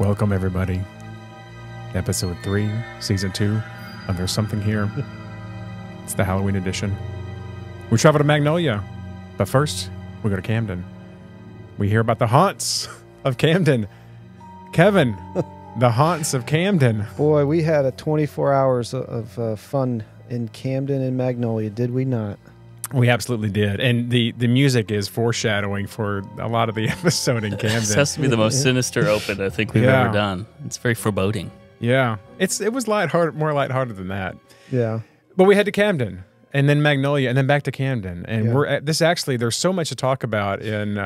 Welcome, everybody. Episode 3, Season 2 of There's Something Here. It's the Halloween edition. We travel to Magnolia, but first, we go to Camden. We hear about the haunts of Camden. Kevin, the haunts of Camden. Boy, we had a 24 hours of fun in Camden and Magnolia, did we not? We absolutely did. And the music is foreshadowing for a lot of the episode in Camden. This has to be the most sinister open I think we've ever done. It's very foreboding. Yeah. It was lighthearted, more lighthearted than that. Yeah. But we head to Camden, and then Magnolia, and then back to Camden. And we're at this actually, there's so much to talk about in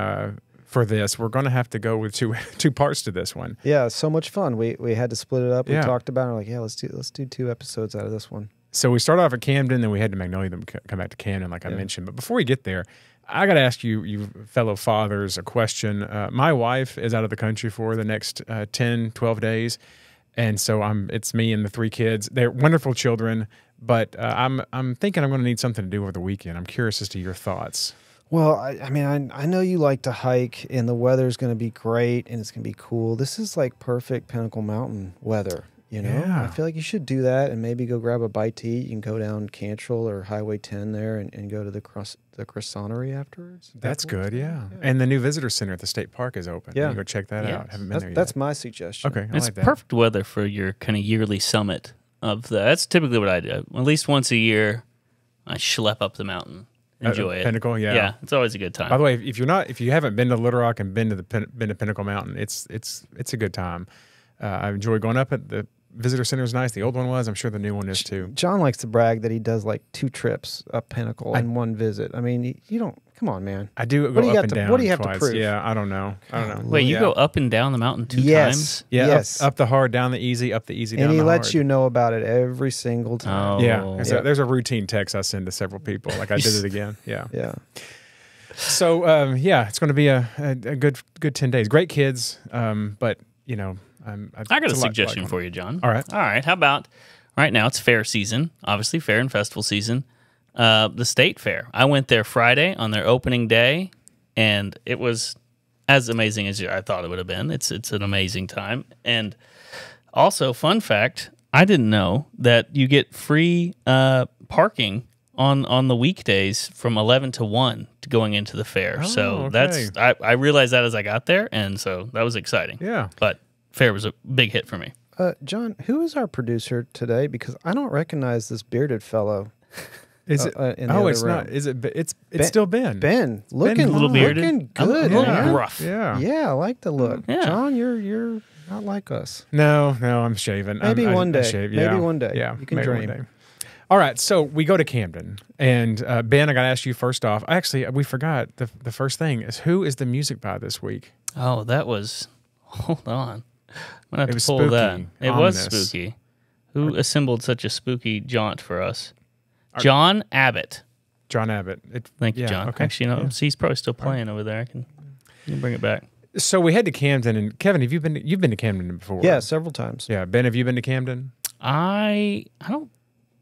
for this. We're going to have to go with two parts to this one. Yeah, so much fun. We had to split it up. We Yeah. talked about it. We're like, yeah, let's do 2 episodes out of this one. So we start off at Camden, then we head to Magnolia, then we come back to Camden, like I mentioned. But before we get there, I got to ask you fellow fathers, a question. My wife is out of the country for the next 10, 12 days. And so it's me and the 3 kids. They're wonderful children, but I'm thinking I'm going to need something to do over the weekend. I'm curious as to your thoughts. Well, I mean, I know you like to hike, and the weather's going to be great, and it's going to be cool. This is like perfect Pinnacle Mountain weather. You know, Yeah. I feel like you should do that and maybe go grab a bite to eat. You can go down Cantrell or Highway 10 there and go to the croissantery afterwards. That's good, yeah. And the new visitor center at the state park is open. Yeah. You go check that out. Haven't been there yet. That's my suggestion. Okay, I It's like that. perfect weather for your kind of yearly summit of the. That's typically what I do. At least once a year, I schlep up the mountain, enjoy it. Pinnacle, yeah. Yeah, it's always a good time. By the way, if you haven't been to Little Rock and been to Pinnacle Mountain, it's a good time. I enjoy going up at the visitor center is nice. The old one was. I'm sure the new one is too. John likes to brag that he does like 2 trips up Pinnacle in one visit. I mean, you don't. Come on, man. I do What do go you up got and to- down. what do you have to twice. prove? Yeah, I don't know. Wait, you Yeah. go up and down the mountain 2 Yes. times? Yeah, Yes. up the hard, down the easy, up the easy, down And he the lets hard. you know about it every single time. Oh. Yeah, there's a routine text I send to several people. Like I did it again. Yeah. Yeah. So it's going to be a good 10 days. Great kids, but you know, I got a suggestion for you, John. All right. All right. How about right now? It's fair season, obviously fair and festival season. The state fair. I went there Friday on their opening day, and it was as amazing as I thought it would have been. It's an amazing time. And also, fun fact: I didn't know that you get free parking on the weekdays from 11 to 1 going into the fair. So okay. I realized that as I got there, and so that was exciting. Yeah. But fair was a big hit for me. John, who is our producer today? Because I don't recognize this bearded fellow. Is it? In the Oh, other it's room. not. Is it? It's still Ben. Ben, looking a little bearded, looking a good, little man. gruff. Yeah. Yeah, I like the look. Yeah. John, you're not like us. No, I'm shaving. Maybe one day. shave, Maybe yeah. one day. Yeah, You can maybe one dream. day. All right, so we go to Camden, and Ben, I got to ask you first off. Actually, we forgot the first thing is who is the music by this week? Oh, that was. Hold on. I'm gonna have It to was pull spooky, that. It was ominous. spooky. Who assembled such a spooky jaunt for us? John Abbott. John Abbott. Thank you, yeah, John. okay. Actually, no, Yeah. he's probably still playing over there. I can bring it back. So we head to Camden, and Kevin, you've been to Camden before? Yeah, several times. Yeah, Ben, have you been to Camden? I don't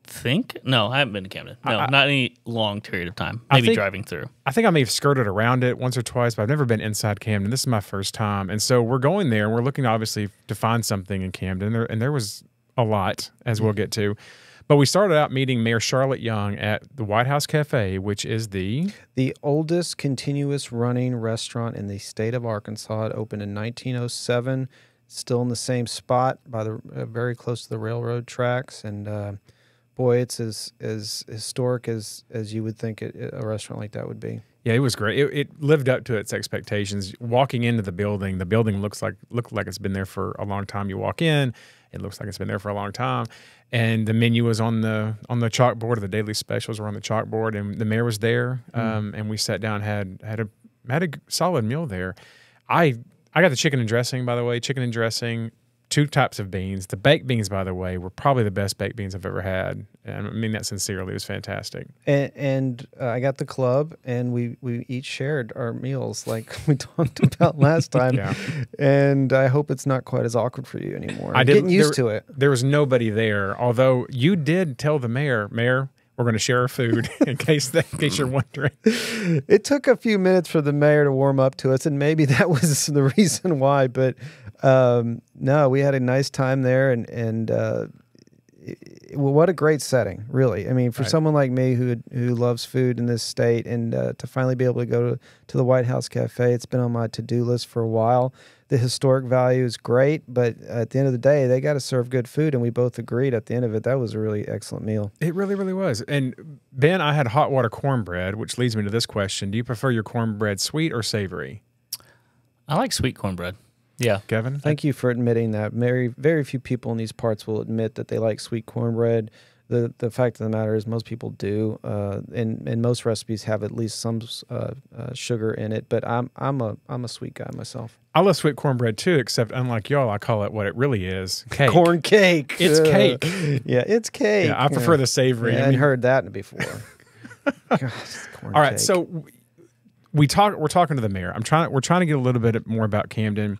think. No, I haven't been to Camden. No, not any long period of time. I Maybe think- driving through. I think I may have skirted around it once or twice, but I've never been inside Camden. This is my first time, and so we're going there, and we're looking obviously to find something in Camden, and there was a lot, as we'll get to. But we started out meeting Mayor Charlotte Young at the White House Cafe, which is the oldest continuous running restaurant in the state of Arkansas. It opened in 1907. Still in the same spot by the very close to the railroad tracks, and boy, it's as historic as you would think a restaurant like that would be. Yeah, it was great. It lived up to its expectations. Walking into the building looked like it's been there for a long time. You walk in, it looks like it's been there for a long time. And the menu was on the chalkboard. The daily specials were on the chalkboard, and the mayor was there. And we sat down, had a solid meal there. I got the chicken and dressing, by the way. Chicken and dressing, 2 types of beans. The baked beans, by the way, were probably the best baked beans I've ever had. And I mean that sincerely. It was fantastic. And I got the club, and we each shared our meals like we talked about last time. Yeah. And I hope it's not quite as awkward for you anymore. I I'm didn't- getting used to it. There was nobody there, although you did tell the mayor, we're going to share our food in case you're wondering. It took a few minutes for the mayor to warm up to us, and maybe that was the reason why. But No, we had a nice time there, and well, what a great setting, really. I mean, for Right. someone like me who loves food in this state, and to finally be able to go to the White House Cafe, it's been on my to-do list for a while. The historic value is great, but at the end of the day, they got to serve good food, and we both agreed at the end of it that was a really excellent meal. It really, really was. And Ben, I had hot water cornbread, which leads me to this question. Do you prefer your cornbread sweet or savory? I like sweet cornbread. Yeah. Kevin? Thank you for admitting that. Very few people in these parts will admit that they like sweet cornbread. The fact of the matter is most people do, and most recipes have at least some sugar in it. But I'm a sweet guy myself. I love sweet cornbread too, except unlike y'all, I call it what it really is, cake. Corn cake. It's cake. Yeah, it's cake. Yeah, I prefer the savory. Yeah, I I hadn't mean, heard that before. Gosh, it's corn all right, cake. so we're talking to the mayor. We're trying to get a little bit more about Camden.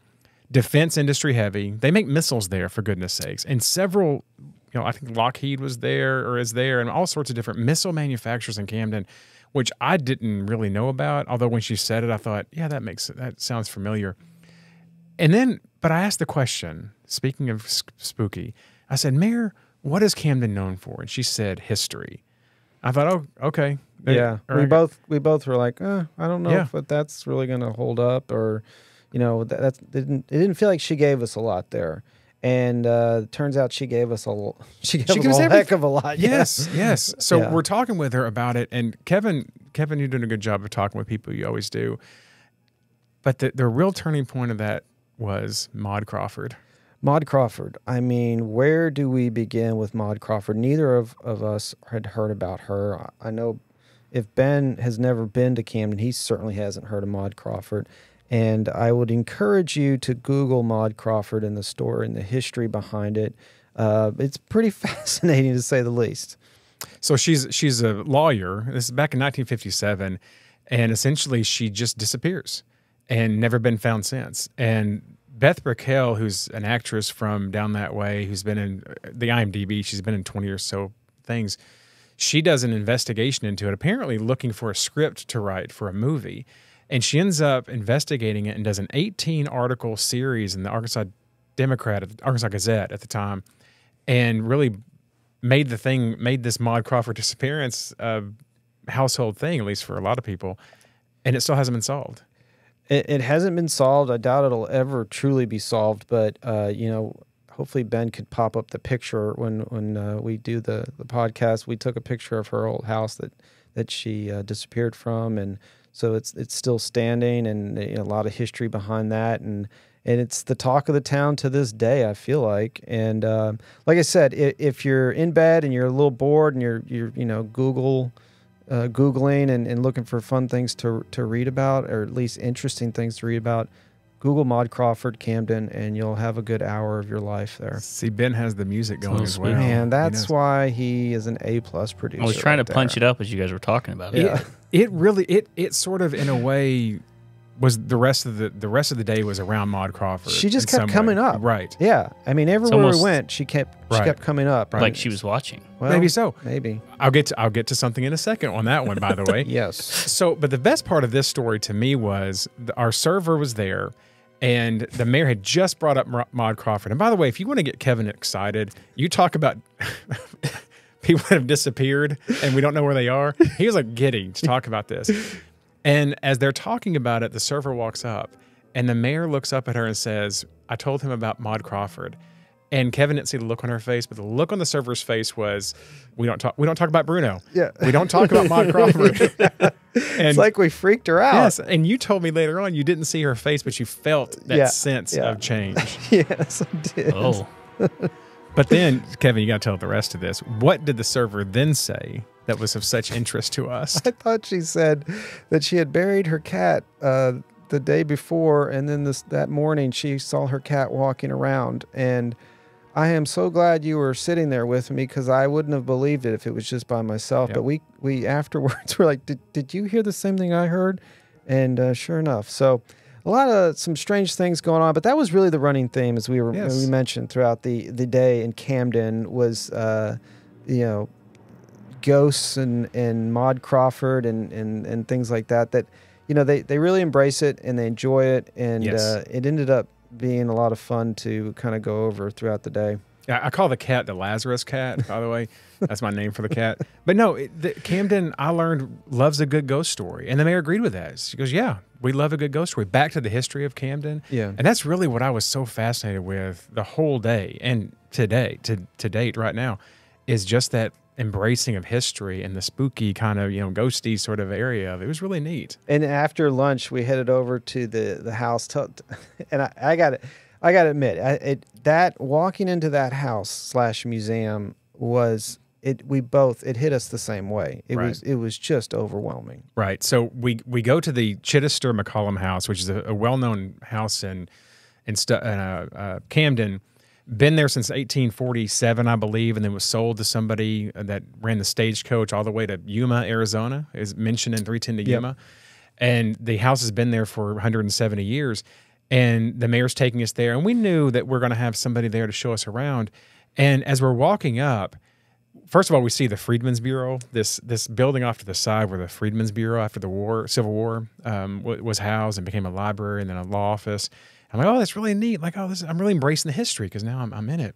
Defense industry heavy. They make missiles there, for goodness sakes. And several, I think Lockheed was there or is there, and all sorts of different missile manufacturers in Camden, which I didn't really know about. Although when she said it, I thought, yeah, that sounds familiar. And then, but I asked the question, speaking of spooky, I said, Mayor, what is Camden known for? And she said, history. I thought, oh, okay. Yeah, Or we both were like, I don't know Yeah. if that's really going to hold up, or, it didn't feel like she gave us a lot there. And turns out she gave us a heck of a lot. Yes, yes. So Yeah. we're talking with her about it, and Kevin, you're doing a good job of talking with people. You always do. But the real turning point of that was Maud Crawford. Maud Crawford. I mean, where do we begin with Maud Crawford? Neither of us had heard about her. I know if Ben has never been to Camden, he certainly hasn't heard of Maud Crawford. And I would encourage you to Google Maud Crawford in the store and the history behind it. It's pretty fascinating, to say the least. So she's a lawyer. This is back in 1957, and essentially she just disappears and never been found since. And Beth Brickell, who's an actress from down that way, who's been in the IMDb, she's been in 20 or so things. She does an investigation into it, apparently looking for a script to write for a movie. And she ends up investigating it and does an 18-article series in the Arkansas Gazette at the time, and really made this Maud Crawford disappearance a household thing, at least for a lot of people. And it still hasn't been solved. It hasn't been solved. I doubt it'll ever truly be solved, but hopefully Ben could pop up the picture when we do the podcast. We took a picture of her old house that she disappeared from, and so it's still standing, and a lot of history behind that, and it's the talk of the town to this day, I feel like. And like I said, if you're in bed and you're a little bored and you're Googling and looking for fun things to read about, or at least interesting things to read about, Google Maud Crawford Camden, and you'll have a good hour of your life there. See, Ben has the music going as well. Man, that's He knows. why he is an A+ producer. I was trying right to punch there. it up as you guys were talking about it. Yeah. It really sort of, in a way, was the rest of the day was around Maud Crawford. She just in kept some coming way. up. Right. Yeah, I mean, everywhere almost- we went, she kept Right. coming up. Like she was watching. Well, Maybe so. Maybe. I'll get to something in a second on that one, by the way. Yes. So, but the best part of this story to me was our server was there, and the mayor had just brought up Maud Crawford. And by the way, if you want to get Kevin excited, you talk about people that have disappeared and we don't know where they are. He was like giddy to talk about this. And as they're talking about it, the server walks up, and the mayor looks up at her and says, I told him about Maud Crawford. And Kevin didn't see the look on her face, but the look on the server's face was, we don't talk about Bruno. Yeah. We don't talk about Maud Crawford. It's like we freaked her out. Yes, and you told me later on you didn't see her face, but you felt that Yeah, sense yeah. of change. Yes, I did. Oh, But then, Kevin, you got to tell the rest of this. What did the server then say that was of such interest to us? I thought she said that she had buried her cat the day before, and then that morning she saw her cat walking around. And I am so glad you were sitting there with me, because I wouldn't have believed it if it was just by myself. Yep. But we afterwards were like, did you hear the same thing I heard? And sure enough, so some strange things going on. But that was really the running theme, as we mentioned throughout the day in Camden, was ghosts and Maud Crawford and things like that. That they really embrace it and they enjoy it, and Yes. it ended up being a lot of fun to kind of go over throughout the day. I call the cat the Lazarus cat, by the way. That's my name for the cat. But no, Camden, I learned, loves a good ghost story. And the mayor agreed with that. She goes, yeah, we love a good ghost story. Back to the history of Camden. Yeah. And that's really what I was so fascinated with the whole day. And today, to date right now, is just that embracing of history and the spooky kind of, ghosty sort of area of it. It was really neat. And after lunch, we headed over to the house. And I got to admit, that walking into that house / museum was it hit us the same way. It was just overwhelming. Right. So we go to the Chittister McCollum House, which is a well-known house in Camden. Been there since 1847, I believe, and then was sold to somebody that ran the stagecoach all the way to Yuma, Arizona. Is mentioned in 310 to Yuma. And the house has been there for 170 years. And the mayor's taking us there, and we knew that we're going to have somebody there to show us around. And as we're walking up, first of all, we see the Freedmen's Bureau, this building off to the side where the Freedmen's Bureau after the Civil War was housed and became a library and then a law office. I'm like, oh, that's really neat. Like, oh, I'm really embracing the history because now I'm in it.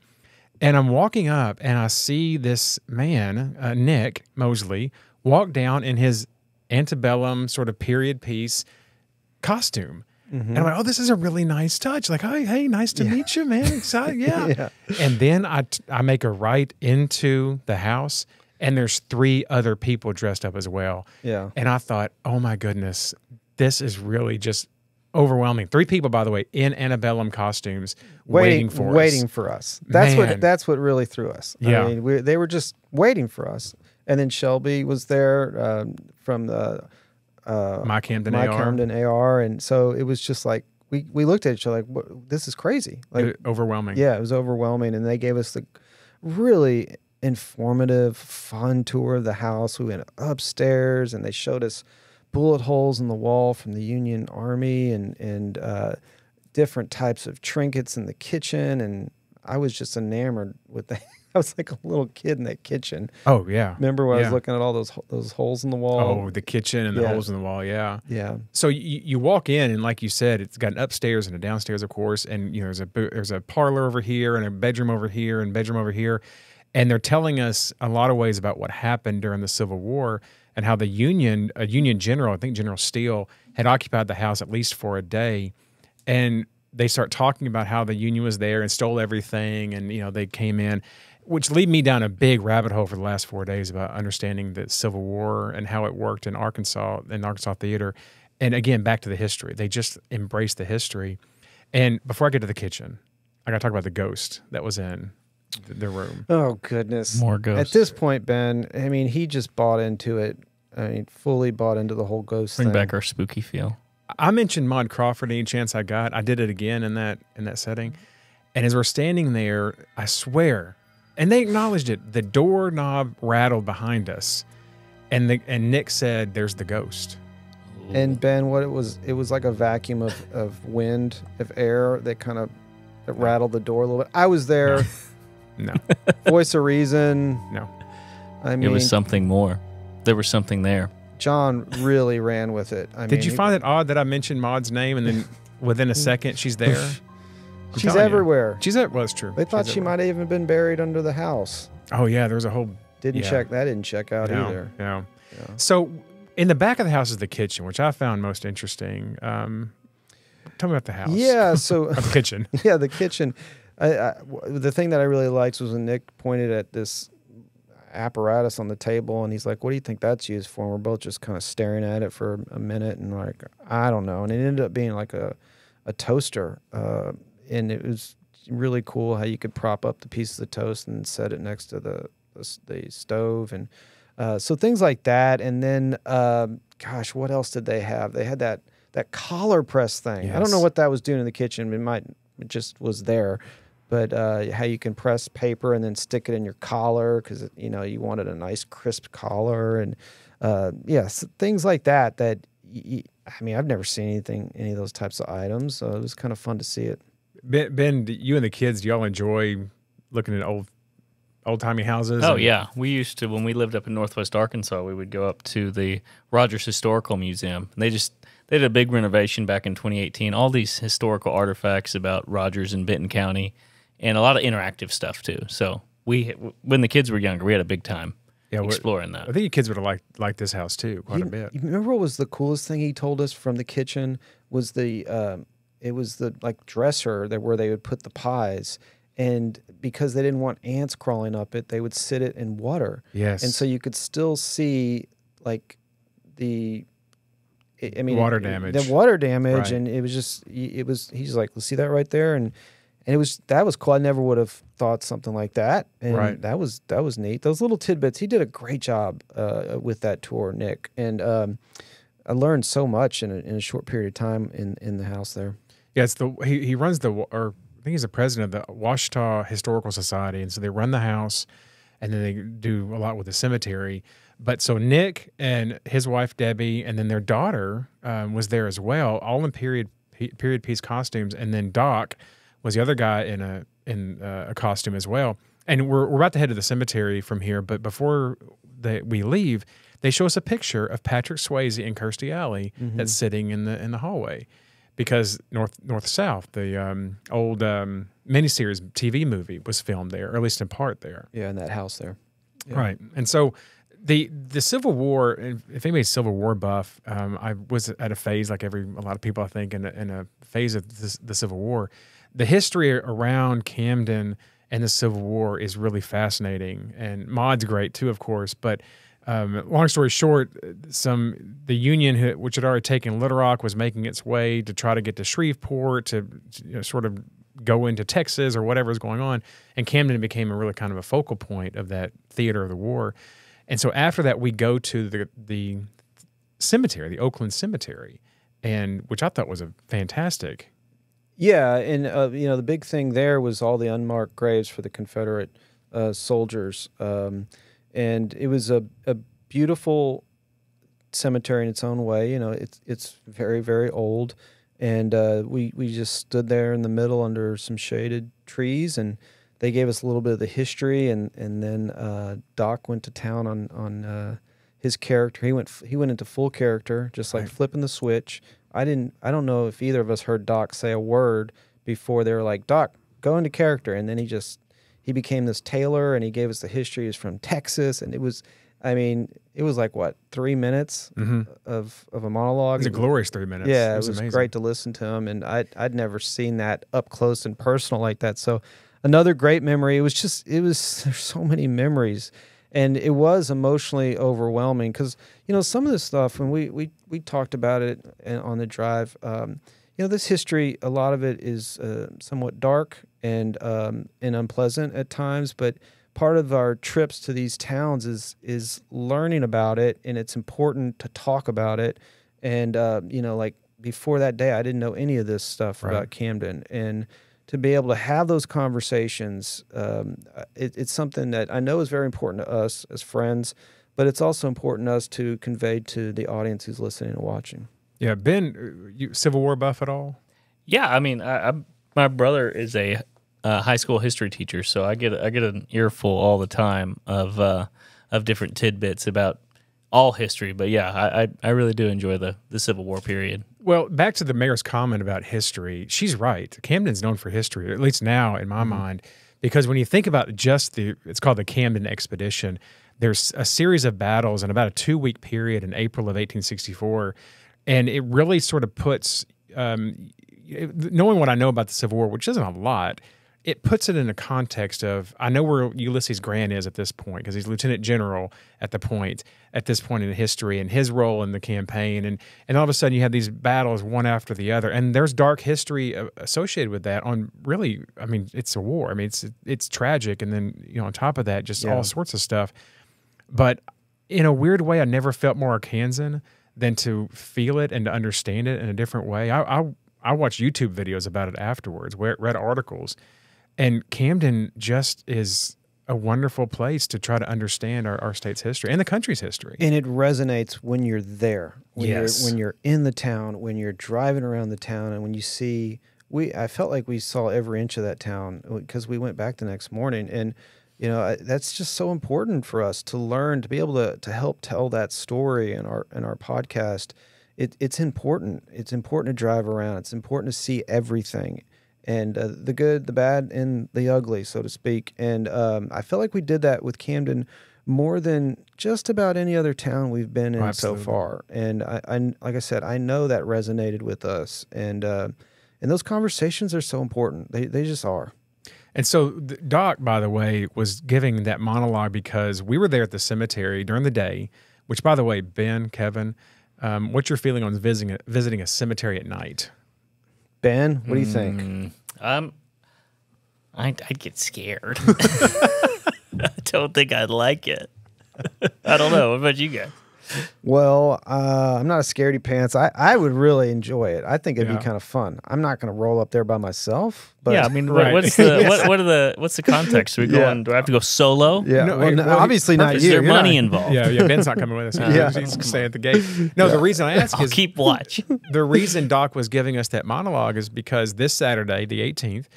And I'm walking up, and I see this man, Nick Mosley, walk down in his antebellum sort of period piece costume. Mm-hmm. And I'm like, oh, this is a really nice touch. Like, hey, nice to meet you, man. Excited, yeah. And then I make a right into the house, and there's 3 other people dressed up as well. Yeah. And I thought, oh my goodness, this is really just overwhelming. 3 people, by the way, in antebellum costumes, waiting for us. That's what really threw us. Yeah. I mean, they were just waiting for us. And then Shelby was there from the My Camden AR, and so it was just like we looked at each other like, this is crazy, like overwhelming. Yeah, it was overwhelming, and they gave us the really informative, fun tour of the house. We went upstairs, and they showed us bullet holes in the wall from the Union Army, and different types of trinkets in the kitchen, and I was just enamored with that. I was like a little kid in that kitchen. Oh, yeah. Remember when I was looking at all those holes in the wall? Oh, the kitchen and the holes in the wall, yeah. Yeah. So you walk in, and like you said, it's got an upstairs and a downstairs, of course, and there's a parlor over here and a bedroom over here and bedroom over here, and they're telling us a lot of ways about what happened during the Civil War and how a Union general, I think General Steele, had occupied the house at least for a day, and they start talking about how the Union was there and stole everything, and they came in, which lead me down a big rabbit hole for the last 4 days about understanding the Civil War and how it worked in Arkansas theater. And again, back to the history. They just embraced the history. And before I get to the kitchen, I got to talk about the ghost that was in the room. Oh, goodness. More ghosts. At this point, Ben, I mean, he just bought into it. I mean, fully bought into the whole ghost Bring thing. back our spooky feel. I mentioned Maud Crawford any chance I got. I did it again in that setting. And as we're standing there, I swear, and they acknowledged it, the doorknob rattled behind us. And Nick said, "There's the ghost." And Ben, what it was like a vacuum of wind, of air that kind of rattled the door a little bit. I was there. No. Voice of reason. No. I mean, It was something more. There was something there. John really ran with it. Did you find it odd that I mentioned Maud's name and then within a second she's there? She's everywhere. Well, it's true. They thought she might have even been buried under the house. Oh yeah, there's a whole Didn't check out either. Yeah. So in the back of the house is the kitchen, which I found most interesting. Tell me about the house. Yeah, so the kitchen. Yeah, the kitchen. The thing that I really liked was when Nick pointed at this apparatus on the table, and he's like, "What do you think that's used for?" And we're both just kind of staring at it for a minute, and like, I don't know. And it ended up being like a toaster, and it was really cool how you could prop up the piece of the toast and set it next to the stove, and so things like that. And then, gosh, what else did they have? They had that collar press thing. Yes. I don't know what that was doing in the kitchen. It just was there. But how you can press paper and then stick it in your collar because you wanted a nice crisp collar, and things like that. I've never seen any of those types of items, so it was kind of fun to see it. Ben, you and the kids, do y'all enjoy looking at old-timey houses? Oh, yeah. We used to, when we lived up in Northwest Arkansas, we would go up to the Rogers Historical Museum. And they did a big renovation back in 2018. All these historical artifacts about Rogers and Benton County, and a lot of interactive stuff too. So when the kids were younger, we had a big time exploring that. I think your kids would have liked this house too quite a bit. You remember what was the coolest thing he told us from the kitchen was it was the like dresser where they would put the pies. And because they didn't want ants crawling up it, they would sit it in water. Yes. And so you could still see like water damage. The water damage, right. And he's like, let's see that right there, and that was cool. I never would have thought something like that, and right. that was neat. Those little tidbits, he did a great job with that tour, Nick, and I learned so much in a short period of time in the house there. Yeah, he runs I think he's the president of the Washita Historical Society, and so they run the house, and then they do a lot with the cemetery. But so Nick and his wife Debbie, and then their daughter was there as well, all in period piece costumes, and then Doc was the other guy in a costume as well. And we're about to head to the cemetery from here, but before we leave, they show us a picture of Patrick Swayze and Kirstie Alley that's sitting in the hallway. Because North South, the old miniseries TV movie was filmed there, or at least in part there. Yeah, in that house there. Yeah. Right. And so the Civil War, if anybody's Civil War buff, I was at a phase like a lot of people, I think, in a phase of the Civil War. The history around Camden and the Civil War is really fascinating. And Maud's great too, of course, but long story short, the Union, which had already taken Little Rock, was making its way to try to get to Shreveport to sort of go into Texas or whatever was going on. And Camden became a really kind of a focal point of that theater of the war. And so after that, we go to the cemetery, the Oakland Cemetery, and which I thought was a fantastic. Yeah, and the big thing there was all the unmarked graves for the Confederate soldiers. And it was a beautiful cemetery in its own way. It's very, very old. And we just stood there in the middle under some shaded trees, and they gave us a little bit of the history. And then Doc went to town on his character. He went into full character, just like flipping the switch. I don't know if either of us heard Doc say a word before they were like, Doc, go into character. And then he became this tailor, and he gave us the history. He was from Texas, and it was like, what, 3 minutes of a monologue? It was a glorious 3 minutes. Yeah, it was amazing. Great to listen to him, and I'd never seen that up close and personal like that. So another great memory. There's so many memories, and it was emotionally overwhelming because, some of this stuff, when we talked about it on the drive, this history, a lot of it is somewhat dark and unpleasant at times, but part of our trips to these towns is learning about it, and it's important to talk about it. And like before that day, I didn't know any of this stuff about Camden, and to be able to have those conversations, it's something that I know is very important to us as friends, but it's also important to us to convey to the audience who's listening and watching. Yeah, Ben, you Civil War buff at all? Yeah, I mean, my brother is a high school history teacher, so I get an earful all the time of different tidbits about all history. But yeah, I really do enjoy the Civil War period. Well, back to the mayor's comment about history, she's right. Camden's known for history, at least now in my mind, because when you think about it's called the Camden Expedition. There's a series of battles in about a 2-week period in April of 1864. And it really sort of puts, knowing what I know about the Civil War, which isn't a lot, it puts it in a context of, I know where Ulysses Grant is at this point, because he's lieutenant general at this point in history, and his role in the campaign. And all of a sudden you have these battles one after the other. And there's dark history associated with that on really, I mean, it's a war. I mean, it's tragic. And then, on top of that, just all sorts of stuff. But in a weird way, I never felt more Arkansan than to feel it and to understand it in a different way. I watched YouTube videos about it afterwards, read articles, and Camden just is a wonderful place to try to understand our state's history and the country's history. And it resonates when you're there, when yes. you're in the town, when you're driving around the town, and when you see. I felt like we saw every inch of that town because we went back the next morning, and that's just so important for us to learn, to be able to help tell that story in our podcast. it's important. It's important to drive around. It's important to see everything, and the good, the bad, and the ugly, so to speak. And I feel like we did that with Camden more than just about any other town we've been in so far. And I like I said, I know that resonated with us, and those conversations are so important. They just are. And so Doc, by the way, was giving that monologue because we were there at the cemetery during the day, which, by the way, Ben, Kevin, what's your feeling on visiting a cemetery at night? Ben, what do you think? I'd get scared. I don't think I'd like it. I don't know. What about you guys? Well, I'm not a scaredy pants. I would really enjoy it. I think it'd be kind of fun. I'm not going to roll up there by myself. But yeah, I mean, right. what's the context? Are we going? Do I have to go solo? Yeah, well, obviously not Is you. there You're money not. involved? Yeah, Ben's not coming with us. Yeah. He's staying at the gate. No, the reason I ask I'll is keep watch. the reason Doc was giving us that monologue is because this Saturday, the 18th,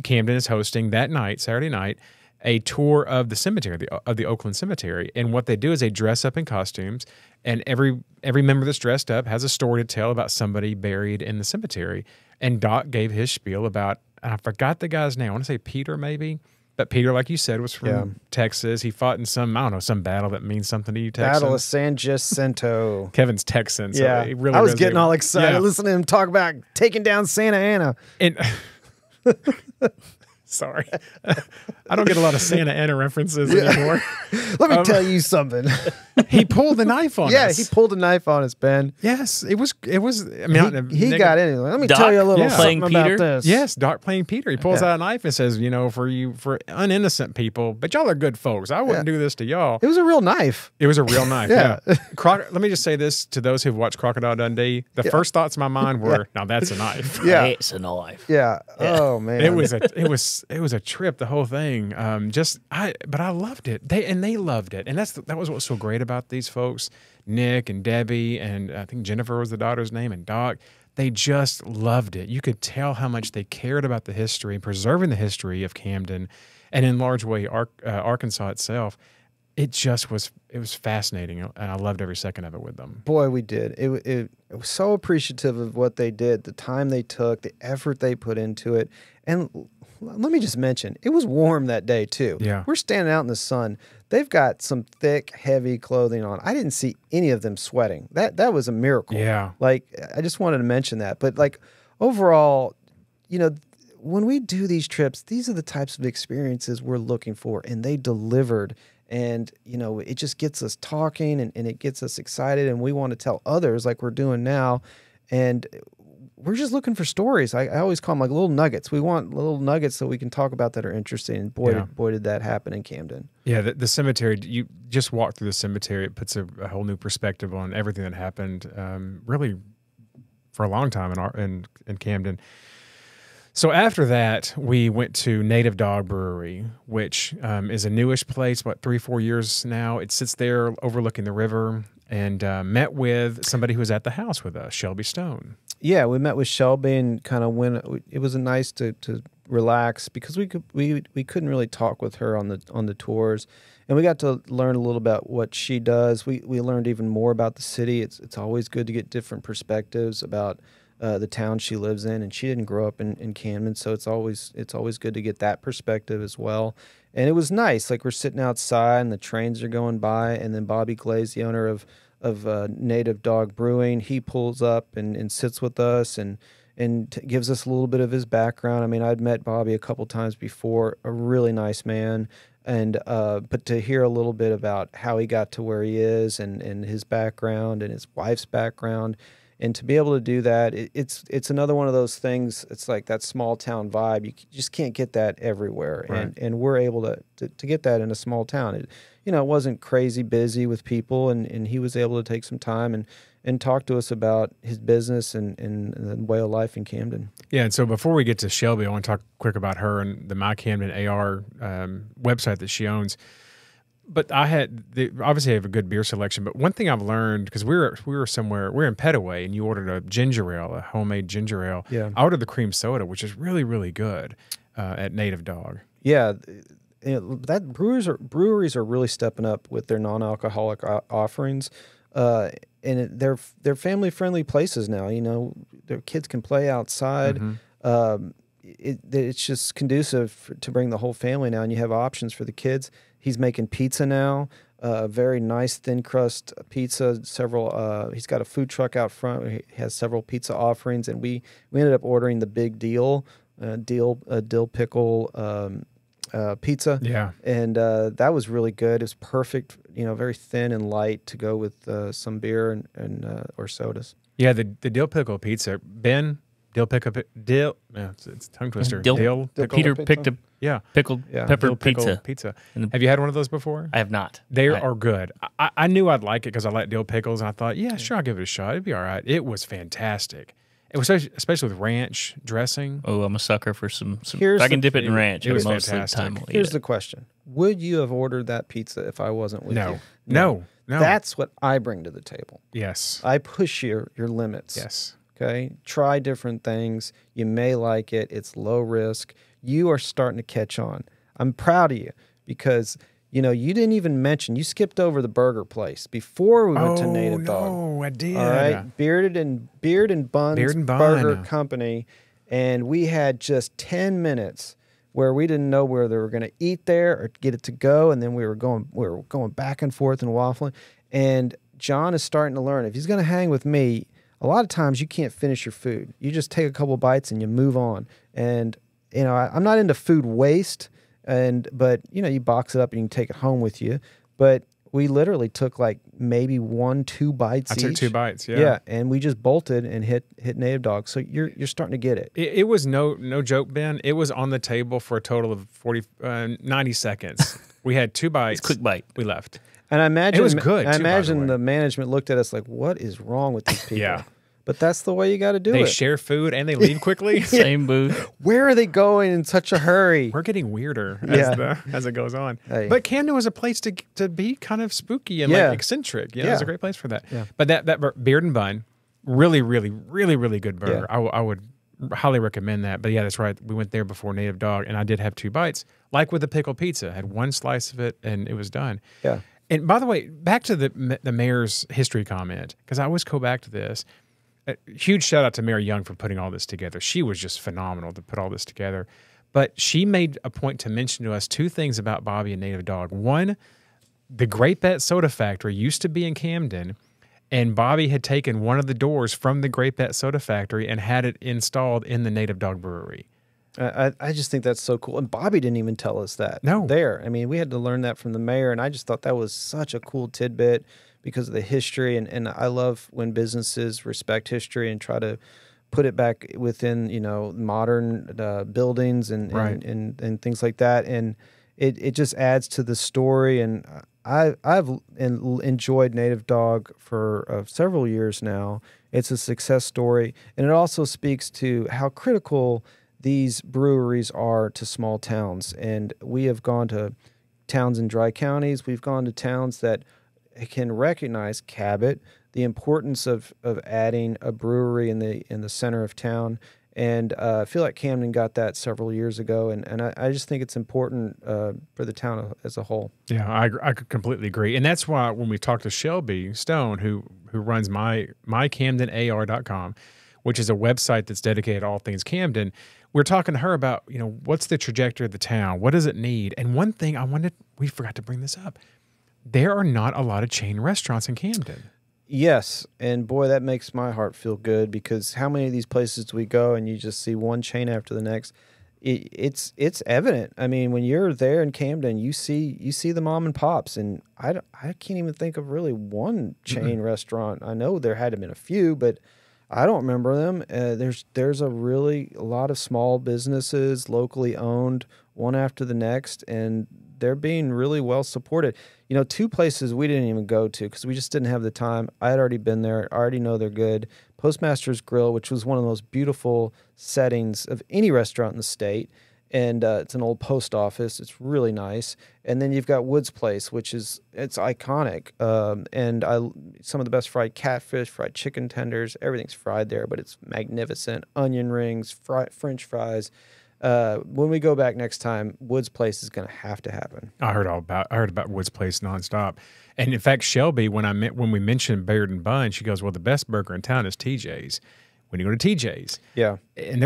Camden is hosting that night, Saturday night, a tour of the cemetery, of the Oakland Cemetery. And what they do is they dress up in costumes, and every member that's dressed up has a story to tell about somebody buried in the cemetery. And Doc gave his spiel about, and I forgot the guy's name. I want to say Peter, maybe. But Peter, like you said, was from Texas. He fought in some battle that means something to you, Texans. Battle of San Jacinto. Kevin's Texan, so Yeah, he really I was resonated. getting all excited Yeah. listening to him talk about taking down Santa Ana. And sorry, I don't get a lot of Santa Ana references anymore. Let me tell you something. He pulled the knife on us. Yeah, he pulled a knife on us, Ben. Yes, it was. I mean, He got in it. Let me Doc tell you a little playing something about Peter? this. Yes, Doc playing Peter. He pulls out a knife and says, for uninnocent people, but y'all are good folks. I wouldn't do this to y'all. It was a real knife. It was a real knife. Yeah. Let me just say this to those who've watched Crocodile Dundee. The first thoughts in my mind were, now that's a knife. Yeah. It's a knife. Yeah. Oh man. It was a trip, the whole thing. But I loved it. They loved it, and that was what's so great about these folks, Nick and Debbie, and I think Jennifer was the daughter's name, and Doc. They just loved it. You could tell how much they cared about the history, preserving the history of Camden, and in large way Arkansas itself. It was fascinating, and I loved every second of it with them. Boy, we did. It was so appreciative of what they did, the time they took, the effort they put into it. And let me just mention, it was warm that day too. Yeah. We're standing out in the sun. They've got some thick, heavy clothing on. I didn't see any of them sweating. That was a miracle. Yeah. Like, I just wanted to mention that. But like overall, when we do these trips, these are the types of experiences we're looking for, and they delivered. And, it just gets us talking, and it gets us excited, and we want to tell others like we're doing now. And we're just looking for stories. I always call them like little nuggets. We want little nuggets that we can talk about that are interesting. And boy, did that happen in Camden. Yeah, the cemetery, you just walk through the cemetery, it puts a whole new perspective on everything that happened really for a long time in Camden. So after that, we went to Native Dog Brewery, which is a newish place, 3-4 years now. It sits there overlooking the river, and met with somebody who was at the house with us, Shelby Stone. Yeah, we met with Shelby and kind of it was nice to relax because we couldn't really talk with her on the tours, and we got to learn a little about what she does. We learned even more about the city. It's always good to get different perspectives about the town she lives in, and she didn't grow up in Camden, so it's always good to get that perspective as well. And it was nice, like we're sitting outside and the trains are going by, and then Bobby Glaze, the owner of Native Dog Brewing, he pulls up and sits with us and gives us a little bit of his background. I mean, I'd met Bobby a couple times before, a really nice man, and but to hear a little bit about how he got to where he is and his background and his wife's background. And to be able to do that, it's another one of those things. It's like that small town vibe. You just can't get that everywhere, Right. and we're able to get that in a small town. It wasn't crazy busy with people, and he was able to take some time and talk to us about his business and the way of life in Camden. Yeah, and so before we get to Shelby, I want to talk quick about her and the My Camden AR website that she owns. But obviously I have a good beer selection. But one thing I've learned, because we were somewhere, we're in Petaway, and you ordered a ginger ale, a homemade ginger ale. Yeah. I ordered the cream soda, which is really, really good at Native Dog. Yeah, that breweries are really stepping up with their non-alcoholic offerings. They're family friendly places now. You know, their kids can play outside. It's just conducive to bring the whole family now, and you have options for the kids. He's making pizza now, a very nice thin crust pizza. He's got a food truck out front. He has several pizza offerings, and we ended up ordering the big dill pickle pizza. Yeah. And that was really good. It was perfect, you know, very thin and light to go with some beer and or sodas. Yeah, the dill pickle pizza. Ben, dill pickle, dill, yeah, it's a tongue twister. Dill pickle Peter pizza? picked a Yeah. pickled Yeah. pepper Dill pickle pizza. Have you had one of those before? I have not. They are good. I knew I'd like it because I like dill pickles, and I thought, yeah, sure, I'll give it a shot. It'd be all right. It was fantastic. It was especially with ranch dressing. Oh, I'm a sucker for some. Here's If I can the- dip it in ranch, it was most fantastic. of the time I'll eat Here's it. the question: would you have ordered that pizza if I wasn't with you? No. That's what I bring to the table. Yes. I push your limits. Yes. Okay. Try different things. You may like it. It's low risk. You are starting to catch on. I'm proud of you because, you know, you didn't even mention, you skipped over the burger place before we went to Native Dog. Oh, I did. All right. Beard and Buns Beard and Bun. Burger Company. And we had just 10 minutes where we didn't know whether we were going to eat there or get it to go. And then we were going back and forth and waffling. And John is starting to learn. If he's going to hang with me, a lot of times you can't finish your food. You just take a couple bites and you move on. And, you know, I'm not into food waste, but, you know, you box it up and you can take it home with you. But we literally took like maybe 1-2 bites each. I took 2 bites, yeah. Yeah, and we just bolted and hit Native Dog. So you're starting to get it. It was no joke, Ben. It was on the table for a total of 90 seconds. We had 2 bites. It's a quick bite. We left. And I imagine It was good, I too, by the imagine way. the management looked at us like, "What is wrong with these people?" Yeah. But that's the way you got to do They it. share food and they leave quickly. Same booth. Where are they going in such a hurry? We're getting weirder as it goes on. Hey. But Camden was a place to be kind of spooky and Yeah. like eccentric. You know, it was a Yeah. great place for that. Yeah. But that Beard and Bun, really, really, really, really good burger. Yeah. I would highly recommend that. But yeah, that's right. We went there before Native Dog, and I did have 2 bites. Like with the pickle pizza, I had 1 slice of it, and it was done. Yeah. And by the way, back to the mayor's history comment, because I always go back to this. A huge shout out to Mayor Young for putting all this together. She was just phenomenal to put all this together. But she made a point to mention to us 2 things about Bobby and Native Dog. One, the Great Bet Soda Factory used to be in Camden, and Bobby had taken one of the doors from the Great Bet Soda Factory and had it installed in the Native Dog Brewery. I just think that's so cool. And Bobby didn't even tell us that. No. There. I mean, we had to learn that from the mayor, and I just thought that was such a cool tidbit because of the history. And I love when businesses respect history and try to put it back within, you know, modern buildings and, Right. and things like that. And it just adds to the story. And I've enjoyed Native Dog for several years now. It's a success story. And it also speaks to how critical these breweries are to small towns. And we have gone to towns in dry counties. We've gone to towns that can recognize Cabot, the importance of adding a brewery in the center of town. And I feel like Camden got that several years ago. And I just think it's important for the town as a whole. Yeah, I could completely agree. And that's why when we talked to Shelby Stone, who runs myCamdenAR.com, which is a website that's dedicated to all things Camden, we're talking to her about, you know, what's the trajectory of the town? What does it need? And one thing we forgot to bring this up. There are not a lot of chain restaurants in Camden. Yes, and boy, that makes my heart feel good because how many of these places do we go and you just see one chain after the next? It's evident. I mean, when you're there in Camden, you see the mom and pops, and I can't even think of really one chain restaurant. I know there had to been a few, but I don't remember them. There's a lot of small businesses, locally owned, one after the next, and they're being really well supported. You know, 2 places we didn't even go to because we just didn't have the time. I had already been there. I already know they're good. Postmaster's Grill, which was one of the most beautiful settings of any restaurant in the state. And it's an old post office. It's really nice. And then you've got Woods Place, which it's iconic. And some of the best fried catfish, fried chicken tenders, everything's fried there, but it's magnificent. Onion rings, French fries. when we go back next time, Wood's Place is going to have to happen. I heard about Wood's Place nonstop. And in fact, Shelby, when we mentioned Baird and Bun, she goes, "Well, the best burger in town is TJ's." When you go to TJ's, Yeah, and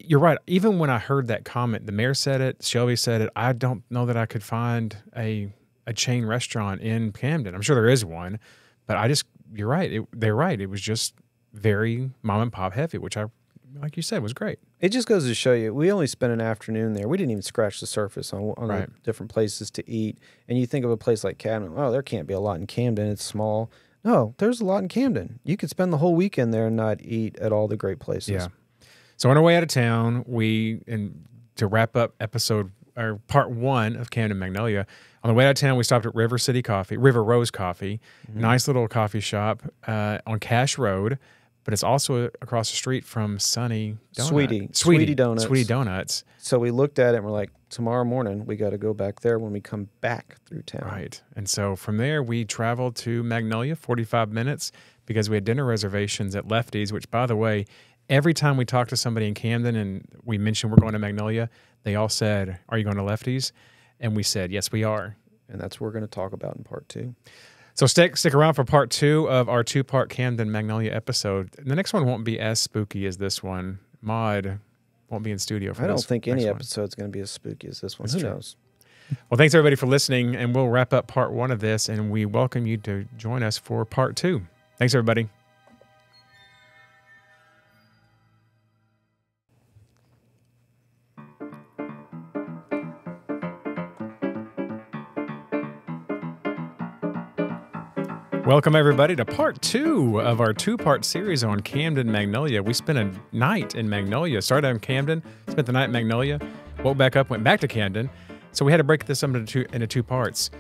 you're right. Even when I heard that comment, the mayor said it, Shelby said it. I don't know that I could find a chain restaurant in Camden. I'm sure there is one, but you're right. They're right. It was just very mom and pop heavy, which like you said, was great. it just goes to show you, we only spent an afternoon there. We didn't even scratch the surface on Right. the different places to eat. And you think of a place like Camden, oh, there can't be a lot in Camden. It's small. No, there's a lot in Camden. You could spend the whole weekend there and not eat at all the great places. Yeah. So on our way out of town, to wrap up part 1 of Camden Magnolia, on the way out of town, we stopped at River Rose Coffee, nice little coffee shop on Cash Road, but it's also across the street from Sweetie Donuts. So we looked at it and we're like, tomorrow morning, we got to go back there when we come back through town. Right. And so from there, we traveled to Magnolia, 45 minutes, because we had dinner reservations at Lefty's, which, by the way, every time we talk to somebody in Camden and we mentioned we're going to Magnolia, they all said, "Are you going to Lefty's?" And we said, "Yes, we are." And that's what we're going to talk about in part 2. So stick around for part 2 of our 2-part Camden Magnolia episode. The next one won't be as spooky as this one. Maud won't be in studio for this. I don't think any next one. episode's going to be as spooky as this one. That's Who true. knows? Well, thanks everybody for listening, and we'll wrap up part 1 of this, and we welcome you to join us for part 2. Thanks, everybody. Welcome, everybody, to part 2 of our 2-part series on Camden Magnolia. We spent a night in Magnolia, started in Camden, spent the night in Magnolia, woke back up, went back to Camden. So we had to break this up into 2 parts.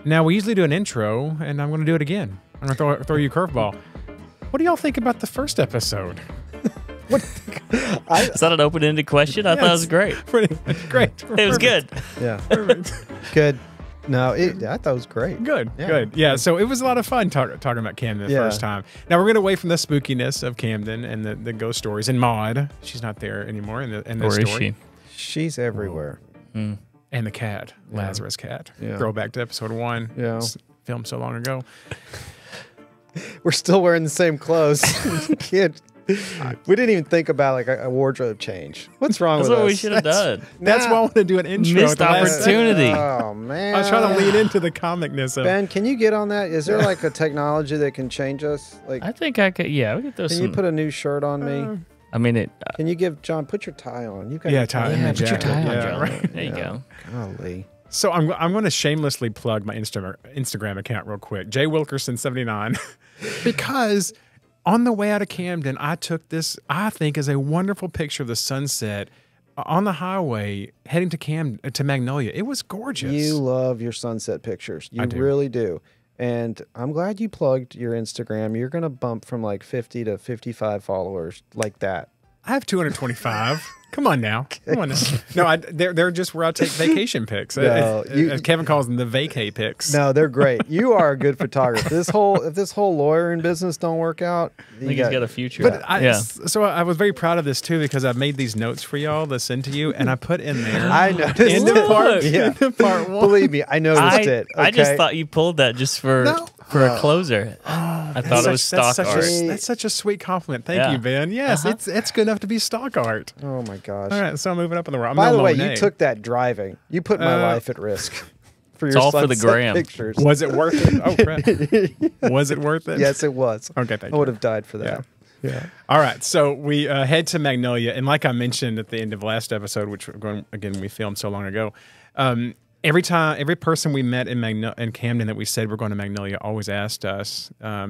Now, we usually do an intro, and I'm going to do it again. I'm going to throw you a curveball. What do y'all think about the first episode? Is that an open-ended question? I thought it was great. Pretty great. It was good. Yeah. Perfect. Good. No, I thought it was great. Good, Yeah. good. Yeah, so it was a lot of fun talking about Camden the first time. Now, we're going to away from the spookiness of Camden and the ghost stories. And Maud, she's not there anymore in the Or is story. She's everywhere. And the cat, Lazarus cat. Yeah. Throwback to episode 1. Yeah. It's filmed so long ago. We're still wearing the same clothes. We didn't even think about like a wardrobe change. What's wrong That's with us? what we should have done. That's why I want to do an intro. Missed at the last opportunity. Oh man! I was trying to lean into the comicness of Ben, can you get on that? Is there like a technology that can change us? Like, I think I could. Yeah, we could throw can some. you put a new shirt on me? I mean, it. Can you give John? Put your tie on. You got Yeah, your tie Yeah, and put your jacket. tie on, Yeah, John. right. There you go. Golly. So I'm going to shamelessly plug my Instagram account real quick, Jay Wilkerson 79, because on the way out of Camden, I took this, I think, is a wonderful picture of the sunset on the highway heading to Magnolia. It was gorgeous. You love your sunset pictures. You do. really do. And I'm glad you plugged your Instagram. You're going to bump from like 50 to 55 followers like that. I have 225. Come on now. Come on now. No, they're just where I take vacation pics. No, As Kevin calls them, the vacay pics. No, they're great. You are a good photographer. If this whole lawyering business don't work out, I think he's got a future. But yeah. So I was very proud of this too, because I made these notes for y'all to send to you, and I put in there. I noticed in the it. part, Yeah. in the part 1. Believe me, I noticed it. I just okay? thought you pulled that just for No. a closer. I thought it was stock art. That's such a sweet compliment. Thank Yeah. you, Ben. Yes, it's good enough to be stock art. Oh my gosh. All right, so I'm moving up in the world. By the way, you took that driving. You put my life at risk for your all for the sunset gram. pictures. Was it worth it? Oh crap! Was it worth it? Yes, it was. Okay, thank I you. would have died for that. Yeah. All right, so we head to Magnolia, and like I mentioned at the end of last episode, which we filmed so long ago. Every person we met in Camden that we said we're going to Magnolia always asked us, "Are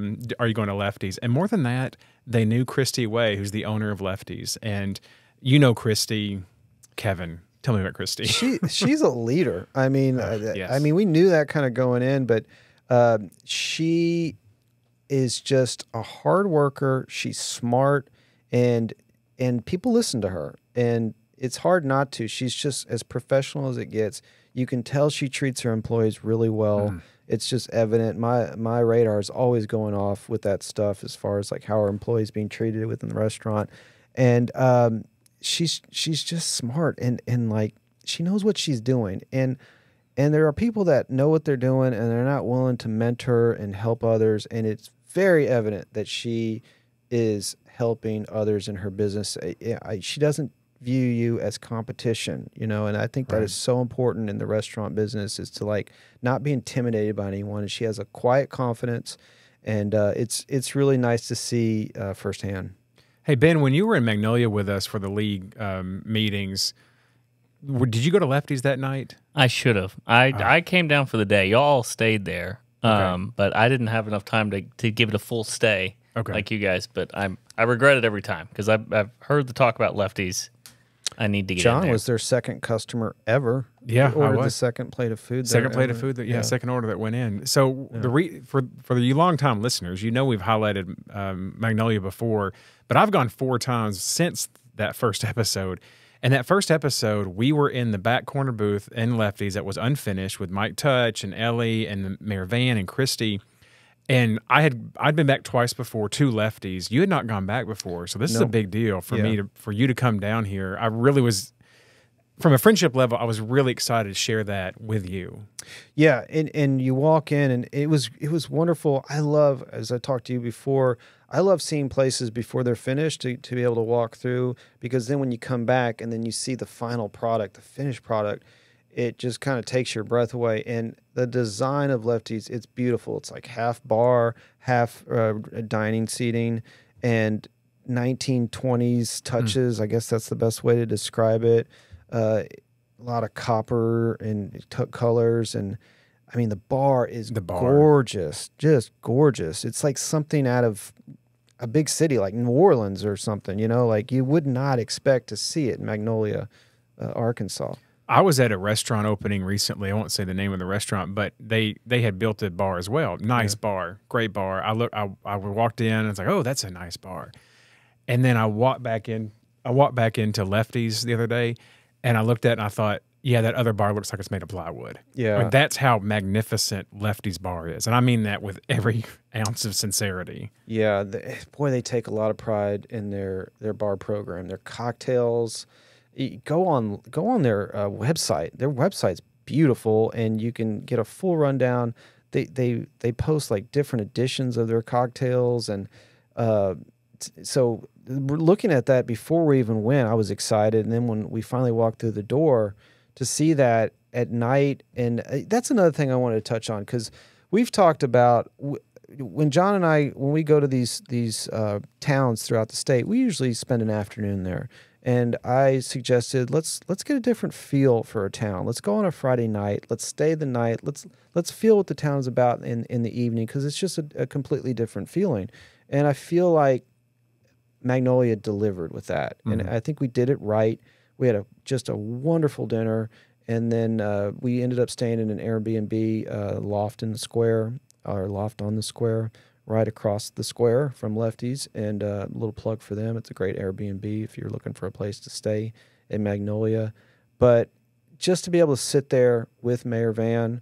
you going to Lefty's?" And more than that, they knew Christy Way, who's the owner of Lefty's, and you know Christy, Kevin. Tell me about Christy. She's a leader. I mean, yes. I mean, we knew that kind of going in, but she is just a hard worker. She's smart, and people listen to her, and it's hard not to. She's just as professional as it gets. You can tell she treats her employees really well. It's just evident. My radar is always going off with that stuff as far as like how our employees being treated within the restaurant, and she's just smart and like she knows what she's doing. And there are people that know what they're doing and they're not willing to mentor and help others. And it's very evident that she is helping others in her business. She doesn't view you as competition, you know, and I think that is so important in the restaurant business, is to like not be intimidated by anyone. And she has a quiet confidence, and it's really nice to see firsthand. Hey, Ben, when you were in Magnolia with us for the league meetings, did you go to Lefty's that night? I should have. I came down for the day. Y'all stayed there, but I didn't have enough time to give it a full stay like you guys. But I regret it every time because I've heard the talk about Lefty's. I need to get in John there. was their second customer ever. Yeah, He ordered the second plate of food. Second plate of food. Second order that went in. So for you long-time listeners, you know we've highlighted Magnolia before, but I've gone 4 times since that first episode. And that first episode, we were in the back corner booth in Lefty's that was unfinished with Mike Touch and Ellie and Mayor Van and Christy. And I'd been back twice before to Lefty's. You had not gone back before, so this is a big deal for me for you to come down here. I really was, from a friendship level, I was really excited to share that with you. Yeah, and you walk in, and it was wonderful. I love, as I talked to you before, I love seeing places before they're finished to be able to walk through, because then when you come back and then you see the final product, the finished product, it just kind of takes your breath away. And the design of Lefty's, it's beautiful. It's like half bar, half dining seating, and 1920s touches. I guess that's the best way to describe it. A lot of copper and colors. And I mean, the bar is gorgeous, just gorgeous. It's like something out of a big city like New Orleans or something, you know, like you would not expect to see it in Magnolia, Arkansas. I was at a restaurant opening recently. I won't say the name of the restaurant, but they had built a bar as well. Nice bar, great bar. I walked in and it's like, oh, that's a nice bar. And then I walked back into Lefty's the other day, and I looked at it and I thought, yeah, that other bar looks like it's made of plywood. Yeah, like, that's how magnificent Lefty's bar is, and I mean that with every ounce of sincerity. Yeah, boy, they take a lot of pride in their bar program, their cocktails. Go on their website. Their website's beautiful, and you can get a full rundown. They post like different editions of their cocktails, and so looking at that before we even went, I was excited. And then when we finally walked through the door, to see that at night, and that's another thing I wanted to touch on, because we've talked about when John and I, when we go to these towns throughout the state, we usually spend an afternoon there. And I suggested let's get a different feel for a town. Let's go on a Friday night. Let's stay the night. Let's feel what the town's about in the evening, because it's just a completely different feeling. And I feel like Magnolia delivered with that, and I think we did it right. We had just a wonderful dinner, and then we ended up staying in an Airbnb loft in the square, or loft on the square, right across the square from Lefty's. And a little plug for them. It's a great Airbnb if you're looking for a place to stay in Magnolia. But just to be able to sit there with Mayor Van,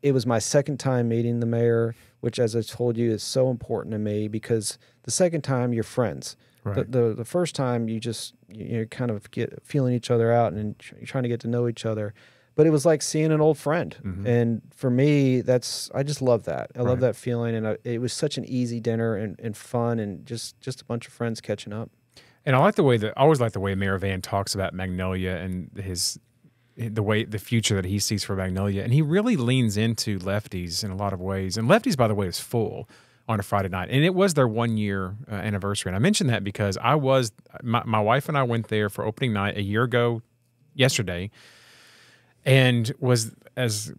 it was my second time meeting the mayor, which, as I told you, is so important to me, because the second time you're friends. Right. The first time you kind of get feeling each other out and you're trying to get to know each other. But it was like seeing an old friend. And for me, I just love that. I love that feeling. And it was such an easy dinner and fun, and just a bunch of friends catching up. And I always like the way Mayor Van talks about Magnolia and the future that he sees for Magnolia. And he really leans into Lefty's in a lot of ways. And Lefty's, by the way, is full on a Friday night. And it was their 1-year anniversary. And I mentioned that because my wife and I went there for opening night a year ago yesterday. And as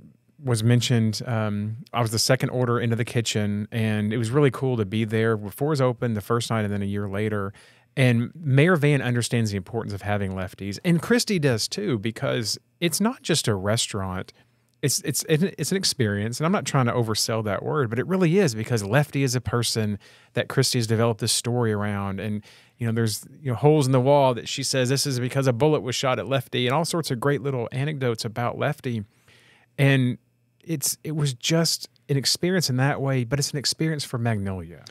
was mentioned, I was the second order into the kitchen, and it was really cool to be there before it was open the first night and then a year later. And Mayor Van understands the importance of having Lefty's, and Christy does too, because it's not just a restaurant. It's an experience, and I'm not trying to oversell that word, but it really is, because Lefty is a person that Christy has developed this story around. And there's holes in the wall that she says this is because a bullet was shot at Lefty, and all sorts of great little anecdotes about Lefty. And it was just an experience in that way, but it's an experience for Magnolia.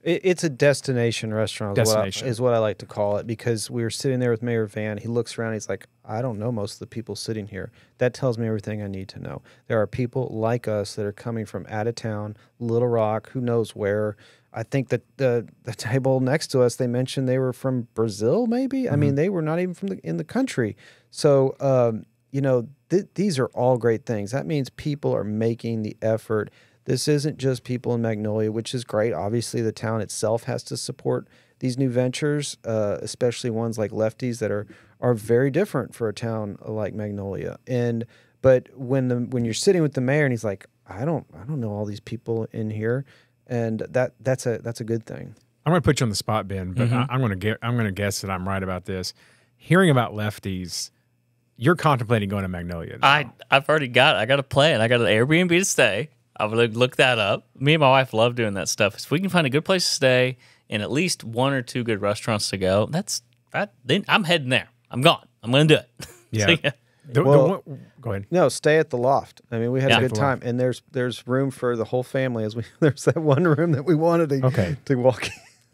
It's a destination restaurant. Is what I like to call it, because we were sitting there with Mayor Van. He looks around. He's like, I don't know most of the people sitting here. That tells me everything I need to know. There are people like us that are coming from out of town, Little Rock, who knows where. I think that the table next to us, they mentioned they were from Brazil, maybe. Mm-hmm. I mean, they were not even from in the country. So, you know, these are all great things. That means people are making the effort. This isn't just people in Magnolia, which is great. Obviously, the town itself has to support these new ventures, especially ones like Lefty's that are very different for a town like Magnolia. But when you're sitting with the mayor and he's like, I don't know all these people in here, and that's a good thing. I'm going to put you on the spot, Ben, but I'm going to guess that I'm right about this. Hearing about Lefty's, you're contemplating going to Magnolia. I've already I got a plan. I got an Airbnb to stay. I would look that up. Me and my wife love doing that stuff. If we can find a good place to stay and at least 1 or 2 good restaurants to go, then I'm heading there. I'm gone. I'm going to do it. Yeah. So, yeah. Go ahead. No, stay at the Loft. I mean, we had a good time, and there's room for the whole family. There's that one room that we wanted to walk in.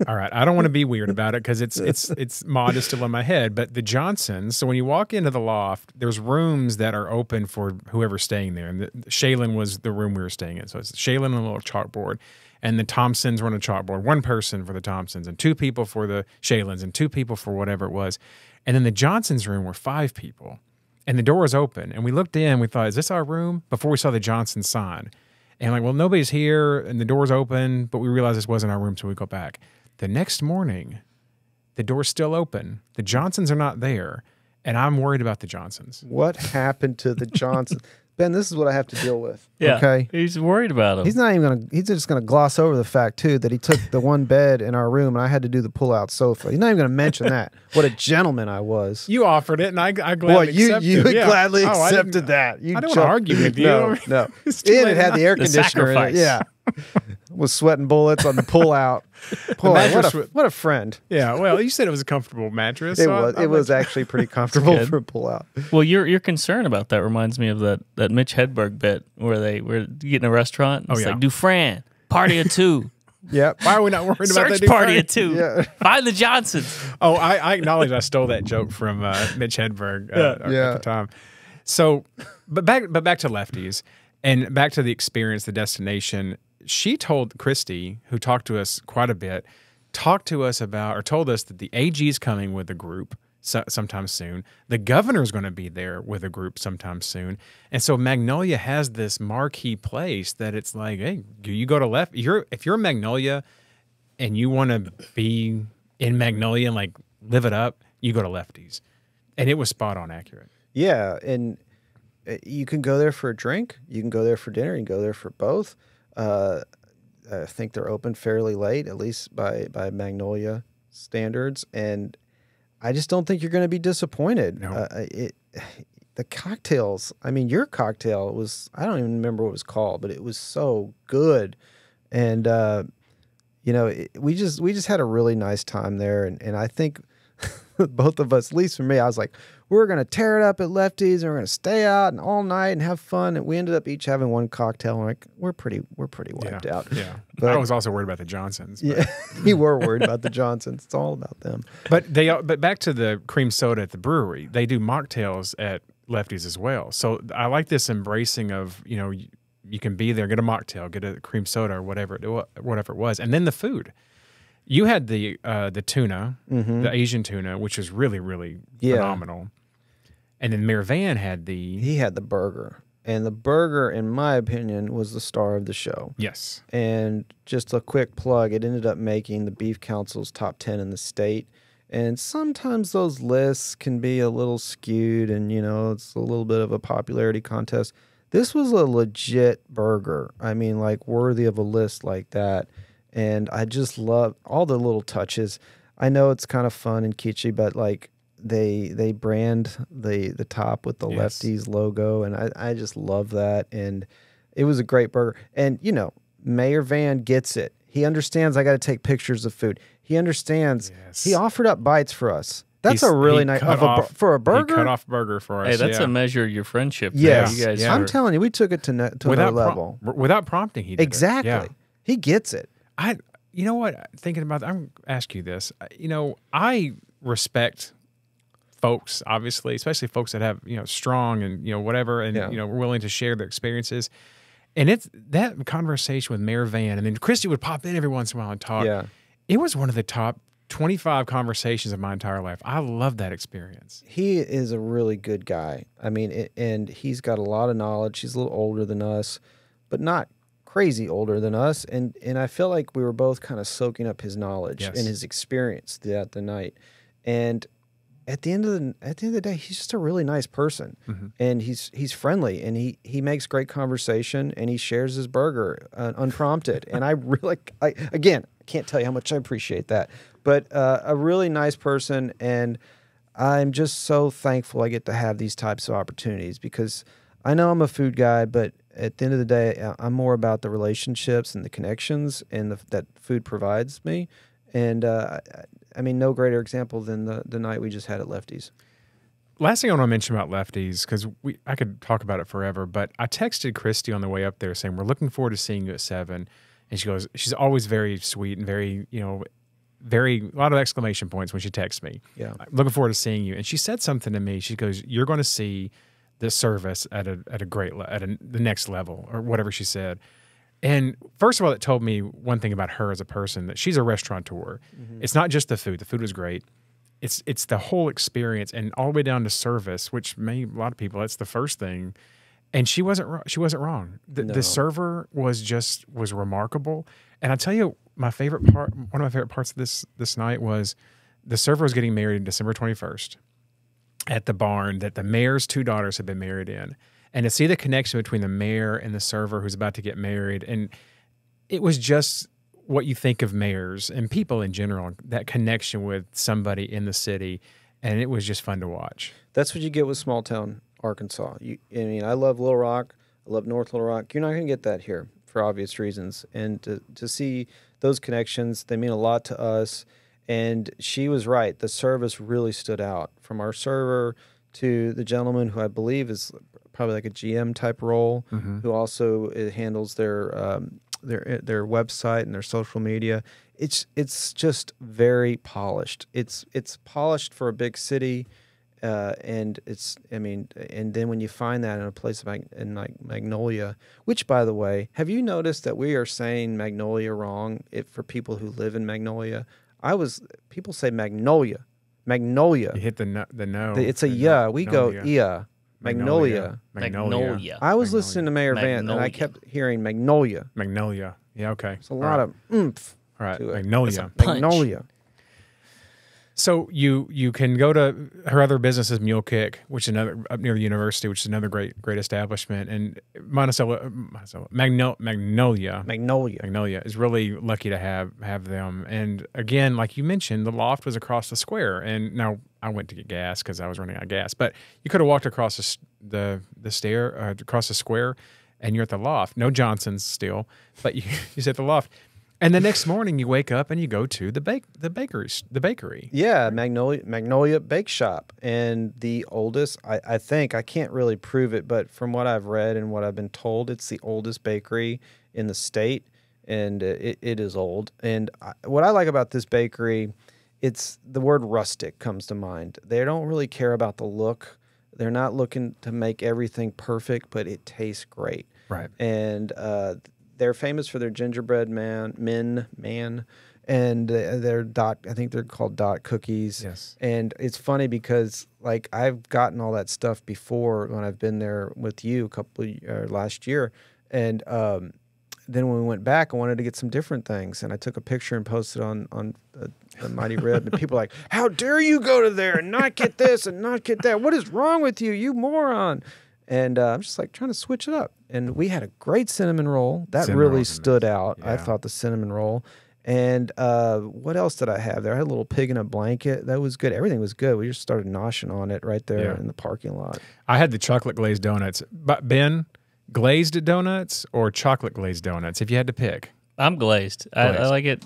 All right, I don't want to be weird about it because it's modest still in my head. But the Johnsons. So when you walk into the Loft, there's rooms that are open for whoever's staying there. And Shaylin was the room we were staying in. So it's Shaylin and a little chalkboard, and the Thompsons were on a chalkboard. 1 person for the Thompsons, and 2 people for the Shaylins, and 2 people for whatever it was. And then the Johnsons' room were 5 people, and the door was open. And we looked in. We thought, is this our room? Before we saw the Johnson sign, and like, well, nobody's here, and the door's open. But we realized this wasn't our room, so we go back. The next morning, the door's still open. The Johnsons are not there, and I'm worried about the Johnsons. What happened to the Johnsons? Ben, this is what I have to deal with. Yeah, okay? He's worried about him. He's not even gonna. He's just gonna gloss over the fact too that he took the one bed in our room, and I had to do the pull-out sofa. He's not even gonna mention that. What a gentleman I was. You offered it, and I gladly accepted. You gladly accepted that. I don't want to argue with you. No. And it had the air conditioner in it. Yeah. Was sweating bullets on the pull-out. What a friend. Yeah, well, you said it was a comfortable mattress. It was. It was actually pretty comfortable for a pull-out. Well, your concern about that reminds me of that Mitch Hedberg bit where they were getting a restaurant. And it's like, Dufran, party of 2. Yep. Why are we not worried about that? Search party of 2. Yeah. Find the Johnsons. Oh, I acknowledge I stole that joke from Mitch Hedberg at the time. So, but back to Lefty's and back to the experience, the destination. She told Christy, who talked to us quite a bit, told us that the AG is coming with a group sometime soon. The governor's going to be there with a group sometime soon. And so Magnolia has this marquee place that it's like, hey, you go to if you're Magnolia and you want to be in Magnolia and like live it up, you go to Lefty's. And it was spot on accurate. Yeah, and you can go there for a drink, you can go there for dinner, you can go there for both. I think they're open fairly late, at least by Magnolia standards, and I just don't think you're going to be disappointed. No. The cocktails, I mean, your cocktail was, I don't even remember what it was called, but it was so good, and we just had a really nice time there, and I think both of us, at least for me, I was like, we're going to tear it up at Lefty's, and we're going to stay out and all night and have fun. And we ended up each having one cocktail, and we're pretty wiped out. Yeah, but I was also worried about the Johnsons. But. Yeah, you were worried about the Johnsons. It's all about them. But back to the cream soda at the brewery, they do mocktails at Lefty's as well. So I like this embracing of, you can be there, get a mocktail, get a cream soda or whatever it was, and then the food. You had the tuna, the Asian tuna, which is really, really phenomenal. And then Mayor Van had He had the burger. And the burger, in my opinion, was the star of the show. Yes. And just a quick plug, it ended up making the Beef Council's top 10 in the state. And sometimes those lists can be a little skewed and, it's a little bit of a popularity contest. This was a legit burger. I mean, like, worthy of a list like that. And I just love all the little touches. I know it's kind of fun and kitschy, but like they brand the top with the Lefty's logo, and I just love that. And it was a great burger. And Mayor Van gets it. He understands I got to take pictures of food. He understands. Yes. He offered up bites for us. That's a really nice for a burger. He cut off burger for us. Hey, that's a measure of your friendship. Yes, you guys. I'm telling you, we took it to another level without prompting. He did exactly. it. Yeah. He gets it. you know what? Thinking about that, I'm going to ask you this. You know, I respect folks, obviously, especially folks that have, you know, strong and, you know, whatever, and, Yeah. you know, willing to share their experiences. And it's that conversation with Mayor Van, and then Christy would pop in every once in a while and talk. Yeah. It was one of the top 25 conversations of my entire life. I love that experience. He is a really good guy. I mean, and he's got a lot of knowledge. He's a little older than us, but not crazy older than us. And I feel like we were both kind of soaking up his knowledge Yes. and his experience throughout the night. And at the end of the day, he's just a really nice person, and he's friendly, and he makes great conversation, and he shares his burger unprompted. And I again, can't tell you how much I appreciate that. But a really nice person, and I'm just so thankful I get to have these types of opportunities, because I know I'm a food guy, but at the end of the day, I'm more about the relationships and the connections and that food provides me. And I mean, no greater example than the night we just had at Lefty's. Last thing I want to mention about Lefty's, because I could talk about it forever, but I texted Christy on the way up there saying, we're looking forward to seeing you at 7. And she goes, she's always very sweet and very, you know, a lot of exclamation points when she texts me. Yeah. Looking forward to seeing you. And she said something to me. She goes, you're going to see the service at a great, the next level, or whatever she said. And first of all, it told me one thing about her as a person, that she's a restaurateur. It's not just the food. The food was great. It's the whole experience, and all the way down to service, which a lot of people, that's the first thing. And she wasn't wrong. The server was remarkable. And I tell you, one of my favorite parts of this night was the server was getting married December 21st at the barn that the mayor's 2 daughters had been married in. And to see the connection between the mayor and the server who's about to get married, and it was just what you think of mayors and people in general, that connection with somebody in the city, and it was just fun to watch. That's what you get with small town Arkansas. I mean, I love Little Rock. I love North Little Rock. You're not going to get that here for obvious reasons. And to see those connections, they mean a lot to us. And she was right. The service really stood out, from our server to the gentleman who I believe is probably like a GM type role, who also handles their website and their social media. It's just very polished. It's polished for a big city, and and then when you find that in a place like Magnolia, which, by the way, have you noticed that we are saying Magnolia wrong for people who live in Magnolia? People say Magnolia. You hit the no. It's a yeah. We go yeah. Magnolia. I was listening to Mayor Van, and I kept hearing Magnolia. Magnolia. Yeah, okay. It's a lot of oomph. All right, to it. Magnolia. Magnolia. So you can go to her other business is Mule Kick, which is another up near the university, which is another great establishment. And Magnolia is really lucky to have them. And again, like you mentioned, the loft was across the square. And now I went to get gas because I was running out of gas. But you could have walked across the stair across the square, and you're at the loft. No Johnson's still, but you're at the loft. And the next morning, you wake up and you go to the bakery. Yeah, Magnolia Bake Shop, and the oldest. I think, I can't really prove it, but from what I've read and what I've been told, it's the oldest bakery in the state, and it is old. And what I like about this bakery, it's the word rustic comes to mind. They don't really care about the look. They're not looking to make everything perfect, but it tastes great. Right. And they're famous for their gingerbread man, and their dot. I think they're called dot cookies. Yes. And it's funny because like I've gotten all that stuff before when I've been there with you last year, and then when we went back, I wanted to get some different things, and I took a picture and posted on the Mighty Rib, and people were like, "How dare you go to there and not get this and not get that? What is wrong with you, you moron?" And I'm just like trying to switch it up. And we had a great cinnamon roll. That really stood out. Yeah. I thought the cinnamon roll. And what else did I have there? I had a little pig in a blanket. That was good. Everything was good. We just started noshing on it right there in the parking lot. I had the chocolate glazed donuts. But Ben, glazed donuts or chocolate glazed donuts, if you had to pick? I'm glazed. I like it,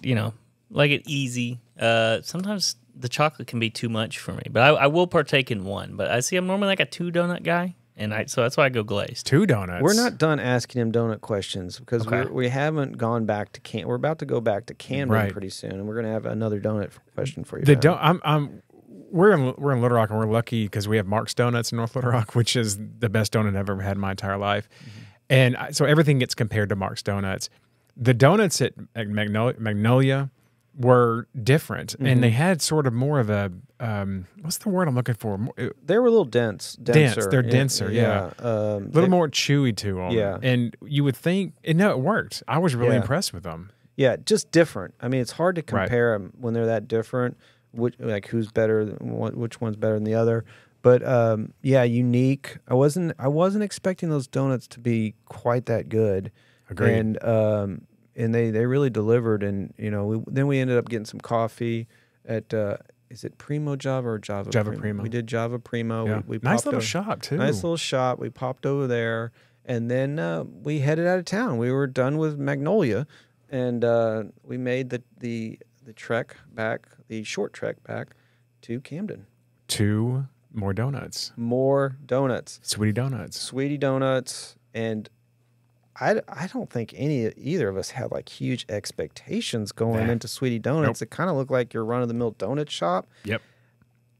like it easy. Sometimes the chocolate can be too much for me, but I will partake in one. But I'm normally like a 2 donut guy. and so that's why I go glazed. 2 donuts. We're not done asking him donut questions because Okay. we haven't gone back to We're about to go back to Camden Right. pretty soon, and we're going to have another donut question for you. The Ben. we're in Little Rock, and we're lucky because we have Mark's Donuts in North Little Rock, which is the best donut I've ever had in my entire life. And so everything gets compared to Mark's Donuts. The donuts at Magnolia were different, and they had sort of more of a what's the word I'm looking for? They were a little denser. They're denser, yeah. A A little more chewy to them. Yeah. And you would think, and no, it worked. I was really Yeah. impressed with them. Yeah, just different. I mean, it's hard to compare them when they're that different. Who's better? Which one's better than the other? But yeah, unique. I wasn't expecting those donuts to be quite that good. Agreed. And they really delivered. And then we ended up getting some coffee at is it Primo Java or Java? Java Primo. We did Java Primo. Yeah. We Nice popped little over- shop too. Nice little shop. We popped over there, and then we headed out of town. We were done with Magnolia, and we made the trek back, the short trek back to Camden. 2 more donuts. More donuts, Sweetie Donuts. Sweetie Donuts, and I don't think either of us had like huge expectations going Nah. into Sweetie Donuts. Nope. It kind of looked like your run-of-the-mill donut shop. Yep.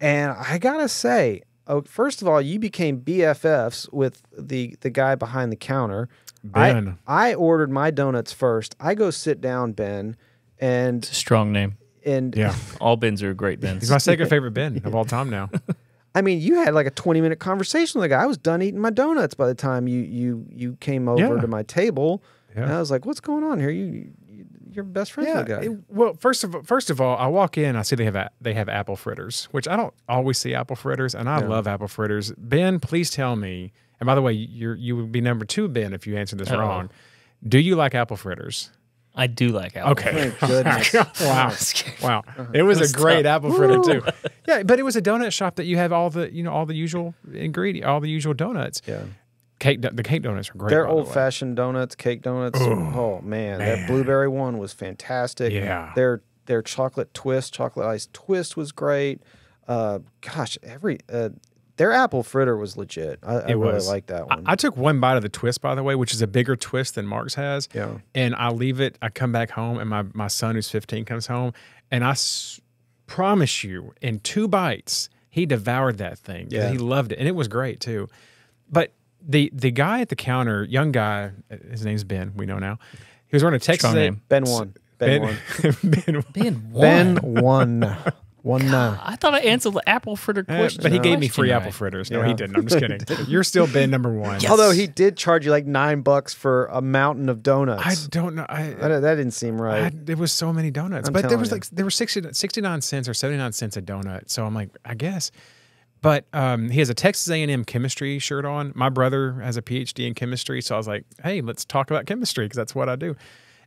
And I gotta say, first of all, you became BFFs with the guy behind the counter. Ben. I ordered my donuts first. I go sit down, Ben, and It's a strong name. Yeah. All Bens are great He's Bens. my second favorite Ben of all time now. I mean, you had like a 20-minute conversation with the guy. I was done eating my donuts by the time you came over Yeah. to my table. Yeah. And I was like, "What's going on here? You're best friends with the guy." Well, first of all, I walk in, I see they have apple fritters, which I don't always see apple fritters, and I love apple fritters. Ben, please tell me. And by the way, you would be number 2, Ben, if you answer this wrong. Do you like apple fritters? I do like apple. Okay. Thank goodness. Wow. Wow. It was a great apple fritter too. Yeah, but it was a donut shop that you have all the usual all the usual donuts. Yeah. The cake donuts are great. They're by the way. old-fashioned donuts, cake donuts. Oh man, that blueberry one was fantastic. Yeah. Their chocolate iced twist was great. Gosh, their apple fritter was legit. I really like that one. I took one bite of the twist, by the way, which is a bigger twist than Mark's has. Yeah. And I leave it. I come back home, and my son, who's 15, comes home, and I promise you, in 2 bites, he devoured that thing. Yeah. He loved it, and it was great too. But the guy at the counter, young guy, his name's Ben. We know now. He was wearing a Texas Strong name. Ben one. Ben one. Ben, Ben, Ben one. One. I thought I answered the apple fritter question. but he gave me question free right. apple fritters. No, Yeah. he didn't. I'm just kidding. You're still Ben number 1. Yes. Although he did charge you like $9 for a mountain of donuts. I don't know. that didn't seem right. There was so many donuts, I'm but there telling was you. there were 69 cents or 79 cents a donut. So I'm like, I guess. But he has a Texas A&M chemistry shirt on. My brother has a PhD in chemistry, so I was like, hey, let's talk about chemistry because that's what I do.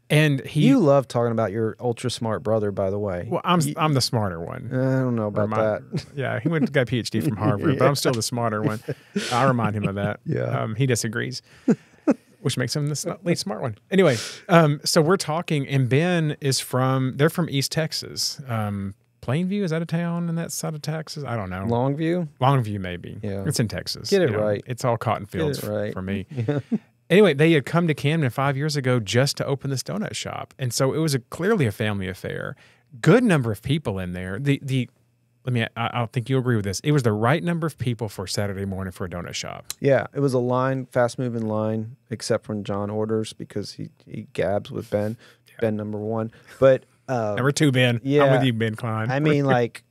And You love talking about your ultra smart brother, by the way. well, I'm the smarter one. I don't know about that. Yeah, he got a PhD from Harvard, but I'm still the smarter one. I remind him of that. Yeah. He disagrees, which makes him the least smart one. Anyway, so we're talking, and Ben is they're from East Texas. Plainview, is that a town in that side of Texas? I don't know. Longview? Longview, maybe. Yeah. It's in Texas. Get it you know. right. It's all cotton fields Get it right. for me. Anyway, they had come to Camden 5 years ago just to open this donut shop. And so it was clearly a family affair. Good number of people in there. I think you agree with this. It was the right number of people for Saturday morning for a donut shop. Yeah, it was a line, fast-moving line, except when John orders because he gabs with Ben. Ben number 1. But Number 2, Ben. yeah. I'm with you, Ben Klein. I mean, like,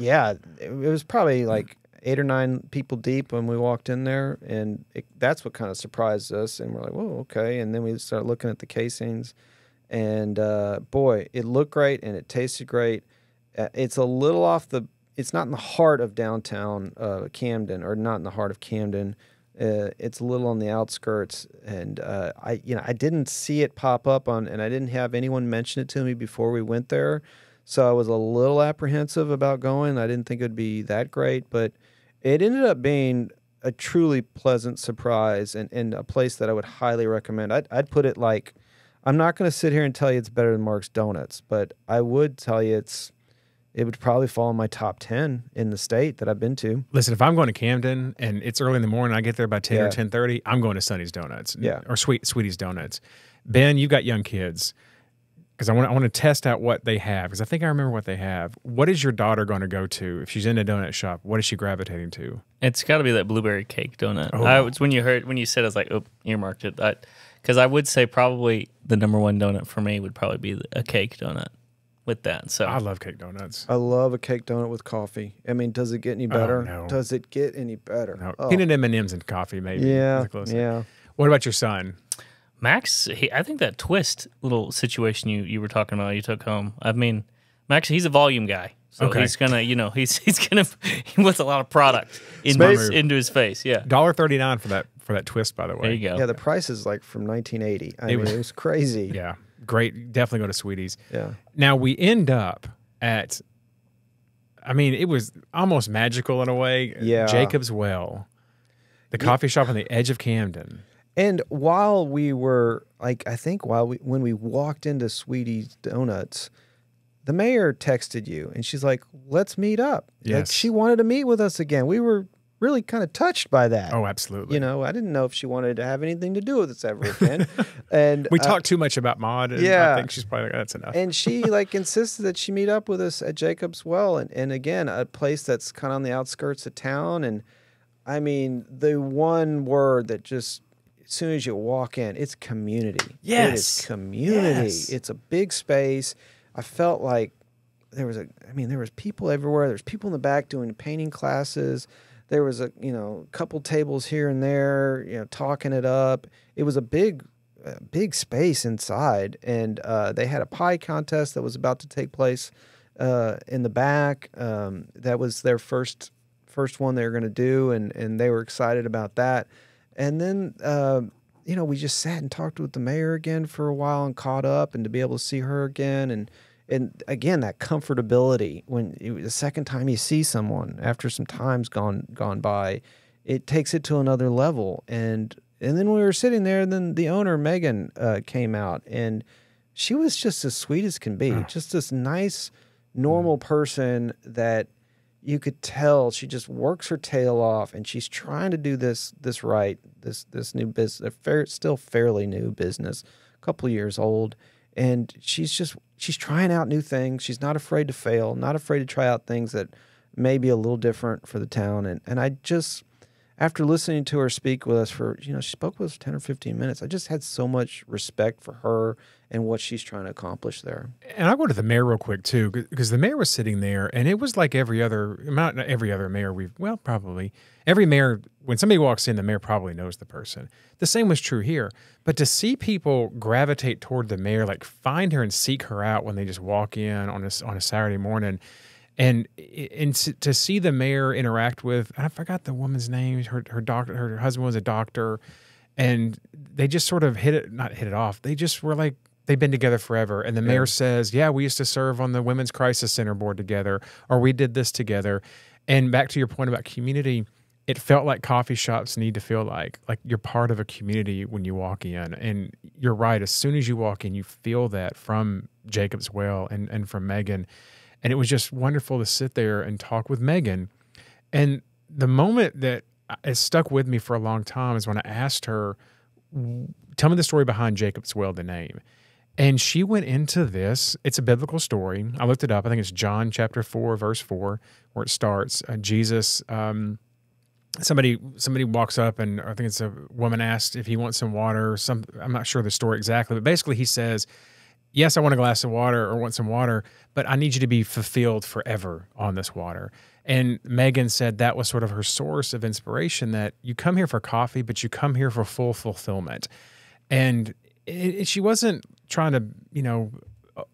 yeah, it was probably like 8 or 9 people deep when we walked in there, and that's what kind of surprised us. And we're like, whoa, okay. And then we start looking at the casings, and boy, it looked great and it tasted great. It's a little it's not in the heart of downtown Camden, or not in the heart of Camden. It's a little on the outskirts, and I didn't see it pop up and I didn't have anyone mention it to me before we went there, so I was a little apprehensive about going. I didn't think it would be that great, but it ended up being a truly pleasant surprise and a place that I would highly recommend. I'd put it like, I'm not going to sit here and tell you it's better than Mark's Donuts, but I would tell you it's it would probably fall in my top 10 in the state that I've been to. Listen, if I'm going to Camden and it's early in the morning, I get there by 10 or Yeah. 10:30, I'm going to Sonny's Donuts Yeah. or Sweetie's Donuts. Ben, you've got young kids because I want to test out what they have because I think I remember what they have. What is your daughter going to go to if she's in a donut shop? What is she gravitating to? It's got to be that blueberry cake donut. Oh. When you said, I was like, oh, earmarked it. Because I would say probably the number one donut for me would probably be a cake donut with that. So I love cake donuts. I love a cake donut with coffee. I mean, does it get any better? no. Does it get any better? No, Oh. peanut M&Ms and coffee, maybe. Yeah, is the closest. yeah. What about your son? Max, I think that twist little situation you were talking about, you took home. I mean, Max, he's a volume guy. So Okay. he's gonna, he wants a lot of product Space. into his face. Yeah. $1.39 for that twist, by the way. There you go. Yeah, the price is like from 1980. I mean, was- it was crazy. Yeah, great. Definitely go to Sweetie's. Yeah. Now we end up at, I mean, it was almost magical in a way. Yeah. Jacob's Well, the coffee shop on the edge of Camden. And while we were when we walked into Sweetie's Donuts, the mayor texted you and she's like, "Let's meet up." Like, Yes. she wanted to meet with us again. We were really kind of touched by that. Oh, absolutely. You know, I didn't know if she wanted to have anything to do with us ever again. And We talked too much about Maud, and yeah. I think she's probably like, that's enough. and she like insisted that she meet up with us at Jacob's Well, and again, a place that's kind of on the outskirts of town. And I mean, the one word that just, as soon as you walk in, it's community. It Yes. is community. Yes. It's a big space. I felt like there was people everywhere. There's people in the back doing painting classes. There was a couple tables here and there, talking it up. It was a big space inside, and they had a pie contest that was about to take place in the back. That was their first one they were going to do, and they were excited about that. And then we just sat and talked with the mayor again for a while and caught up, and to be able to see her again, and again, that comfortability the second time you see someone after some time's gone by, it takes it to another level. And then when we were sitting there, then the owner, Megan, came out, and she was just as sweet as can be. Just this nice, normal person that you could tell she just works her tail off, and she's trying to do this right, this new business, still fairly new business, a couple of years old. And she's trying out new things. She's not afraid to fail, not afraid to try out things that may be a little different for the town. And I just, after listening to her speak with us she spoke with us 10 or 15 minutes. I just had so much respect for her and what she's trying to accomplish there. And I'll go to the mayor real quick, too, because the mayor was sitting there, and it was like every other, not every other mayor probably. Every mayor, when somebody walks in, the mayor probably knows the person. The same was true here. But to see people gravitate toward the mayor, like find her and seek her out when they just walk in on a Saturday morning, and to see the mayor interact with, I forgot the woman's name, her husband was a doctor, and they just sort of not hit it off. They just were like, they've been together forever. And the mayor says, yeah, we used to serve on the Women's Crisis Center board together, or we did this together. And back to your point about community, it felt like coffee shops need to feel like you're part of a community when you walk in. And you're right. As soon as you walk in, you feel that from Jacob's Well and from Megan. And it was just wonderful to sit there and talk with Megan. And the moment that has stuck with me for a long time is when I asked her, tell me the story behind Jacob's Well, the name. And she went into this. It's a biblical story. I looked it up. I think it's John chapter 4, verse 4, where it starts. Jesus, somebody walks up, and I think it's a woman asked if he wants some water. I'm not sure the story exactly, but basically he says, yes, I want a glass of water or want some water, but I need you to be fulfilled forever on this water. And Megan said that was sort of her source of inspiration, that you come here for coffee, but you come here for full fulfillment. And she wasn't trying to,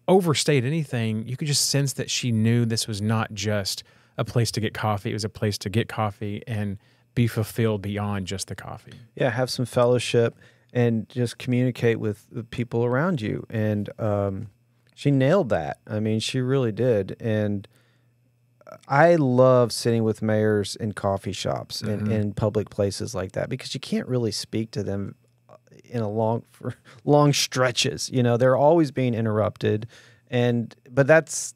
overstate anything. You could just sense that she knew this was not just a place to get coffee. It was a place to get coffee and be fulfilled beyond just the coffee. Yeah, have some fellowship and just communicate with the people around you. And she nailed that. I mean, she really did. And I love sitting with mayors in coffee shops and in public places like that, because you can't really speak to them for long stretches. They're always being interrupted, but that's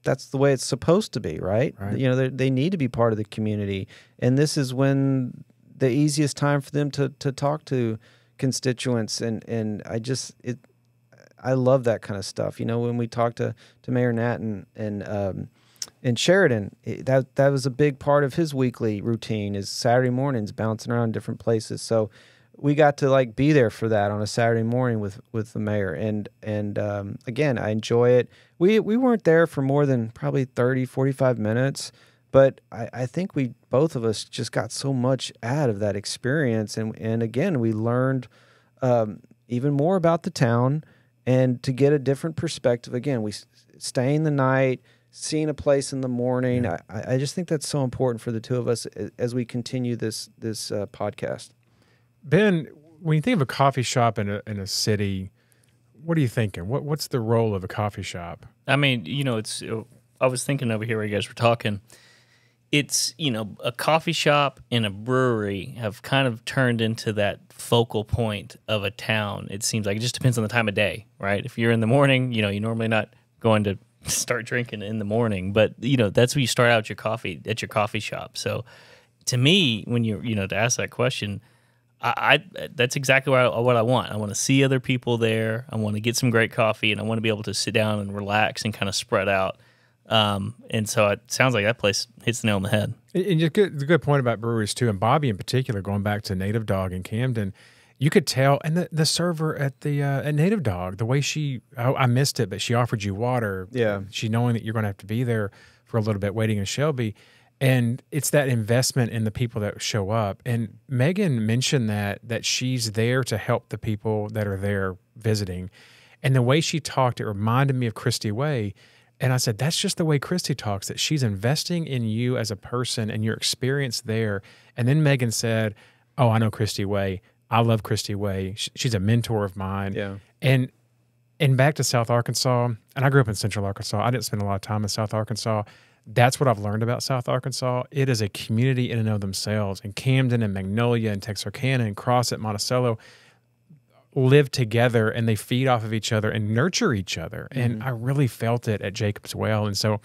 that's the way it's supposed to be, right? Right. You know, they need to be part of the community, and this is when the easiest time for them to talk to constituents, and I love that kind of stuff. You know, when we talked to Mayor Nat and Sheridan, that was a big part of his weekly routine, is Saturday mornings bouncing around different places. So we got to like be there for that on a Saturday morning with the mayor. And again, I enjoy it. We weren't there for more than probably 30, 45 minutes, but I think both of us just got so much out of that experience. And again, we learned even more about the town, and to get a different perspective. Again, we staying the night, seeing a place in the morning. Yeah. I just think that's so important for the two of us as we continue this podcast. Ben, when you think of a coffee shop in a city, what are you thinking? What's the role of a coffee shop? I mean, you know, I was thinking over here while you guys were talking. It's, you know, a coffee shop and a brewery have kind of turned into that focal point of a town. It seems like it just depends on the time of day, right? If you're in the morning, you know, you're normally not going to start drinking in the morning, but you know, that's when you start out your coffee at your coffee shop. So to me, when to ask that question, I that's exactly what I want. I want to see other people there. I want to get some great coffee, and I want to be able to sit down and relax and kind of spread out. And so it sounds like that place hits the nail on the head. And it's a good point about breweries too, and Bobby in particular, going back to Native Dog in Camden. You could tell, and the server at at Native Dog, the way I missed it, but she offered you water. Yeah. She knowing that you're going to have to be there for a little bit waiting in Shelby. And it's that investment in the people that show up. And Megan mentioned that she's there to help the people that are there visiting. And the way she talked, it reminded me of Christy Way. And I said, that's just the way Christy talks, that she's investing in you as a person and your experience there. And then Megan said, oh, I know Christy Way. I love Christy Way. She's a mentor of mine. Yeah. And back to South Arkansas, and I grew up in Central Arkansas. I didn't spend a lot of time in South Arkansas. That's what I've learned about South Arkansas. It is a community in and of themselves. And Camden and Magnolia and Texarkana and Cross at Monticello live together, and they feed off of each other and nurture each other. Mm-hmm. And I really felt it at Jacob's Well. And so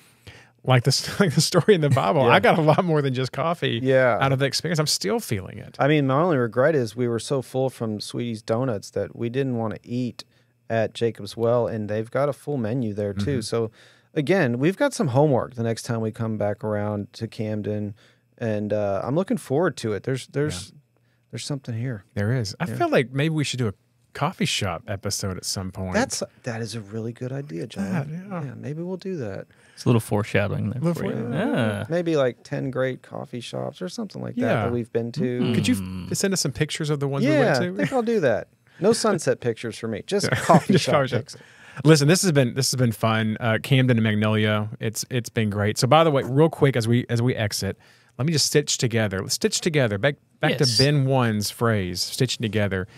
like the story in the Bible, yeah. I got a lot more than just coffee out of the experience. I'm still feeling it. I mean, my only regret is we were so full from Sweetie's Donuts that we didn't want to eat at Jacob's Well, and they've got a full menu there too. Mm-hmm. So again, we've got some homework the next time we come back around to Camden, and I'm looking forward to it. There's something here. There is. I feel like maybe we should do a coffee shop episode at some point. That is a really good idea, John. Yeah, maybe we'll do that. It's a little foreshadowing there for you. Yeah. Maybe like 10 great coffee shops or something like that we've been to. Mm-hmm. Could you send us some pictures of the ones we went to? Yeah, I think I'll do that. No sunset pictures for me. Just coffee shop pictures. Listen, this has been fun. Camden and Magnolia, it's been great. So by the way, real quick as we exit, let me just stitch together. Let's stitch together. Back to Ben 1's phrase, stitching together.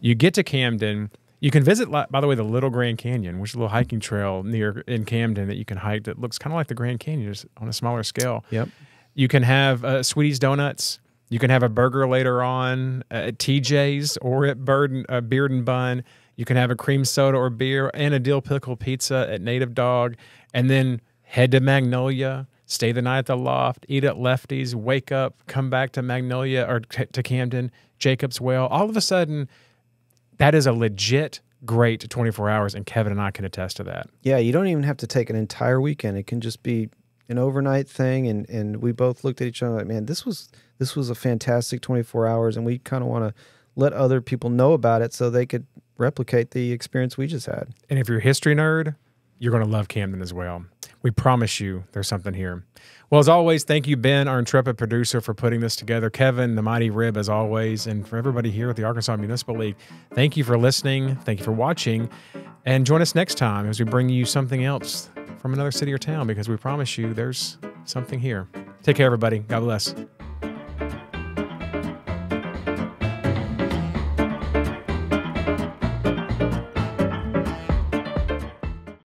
You get to Camden. You can visit, by the way, the Little Grand Canyon, which is a little hiking trail in Camden that you can hike that looks kind of like the Grand Canyon, just on a smaller scale. Yep. You can have Sweetie's Donuts. You can have a burger later on at TJ's or at Beard and Bun. You can have a cream soda or beer and a dill pickle pizza at Native Dog. And then head to Magnolia, stay the night at the Loft, eat at Lefty's, wake up, come back to Magnolia or to Camden, Jacob's Well. All of a sudden, that is a legit great 24 hours, and Kevin and I can attest to that. Yeah, you don't even have to take an entire weekend. It can just be an overnight thing, and we both looked at each other like, man, this was a fantastic 24 hours, and we kind of want to let other people know about it so they could replicate the experience we just had. And if you're a history nerd, you're going to love Camden as well. We promise you there's something here. Well, as always, thank you, Ben, our intrepid producer, for putting this together. Kevin, the mighty Rib, as always. And for everybody here at the Arkansas Municipal League, thank you for listening. Thank you for watching. And join us next time as we bring you something else from another city or town, because we promise you there's something here. Take care, everybody. God bless.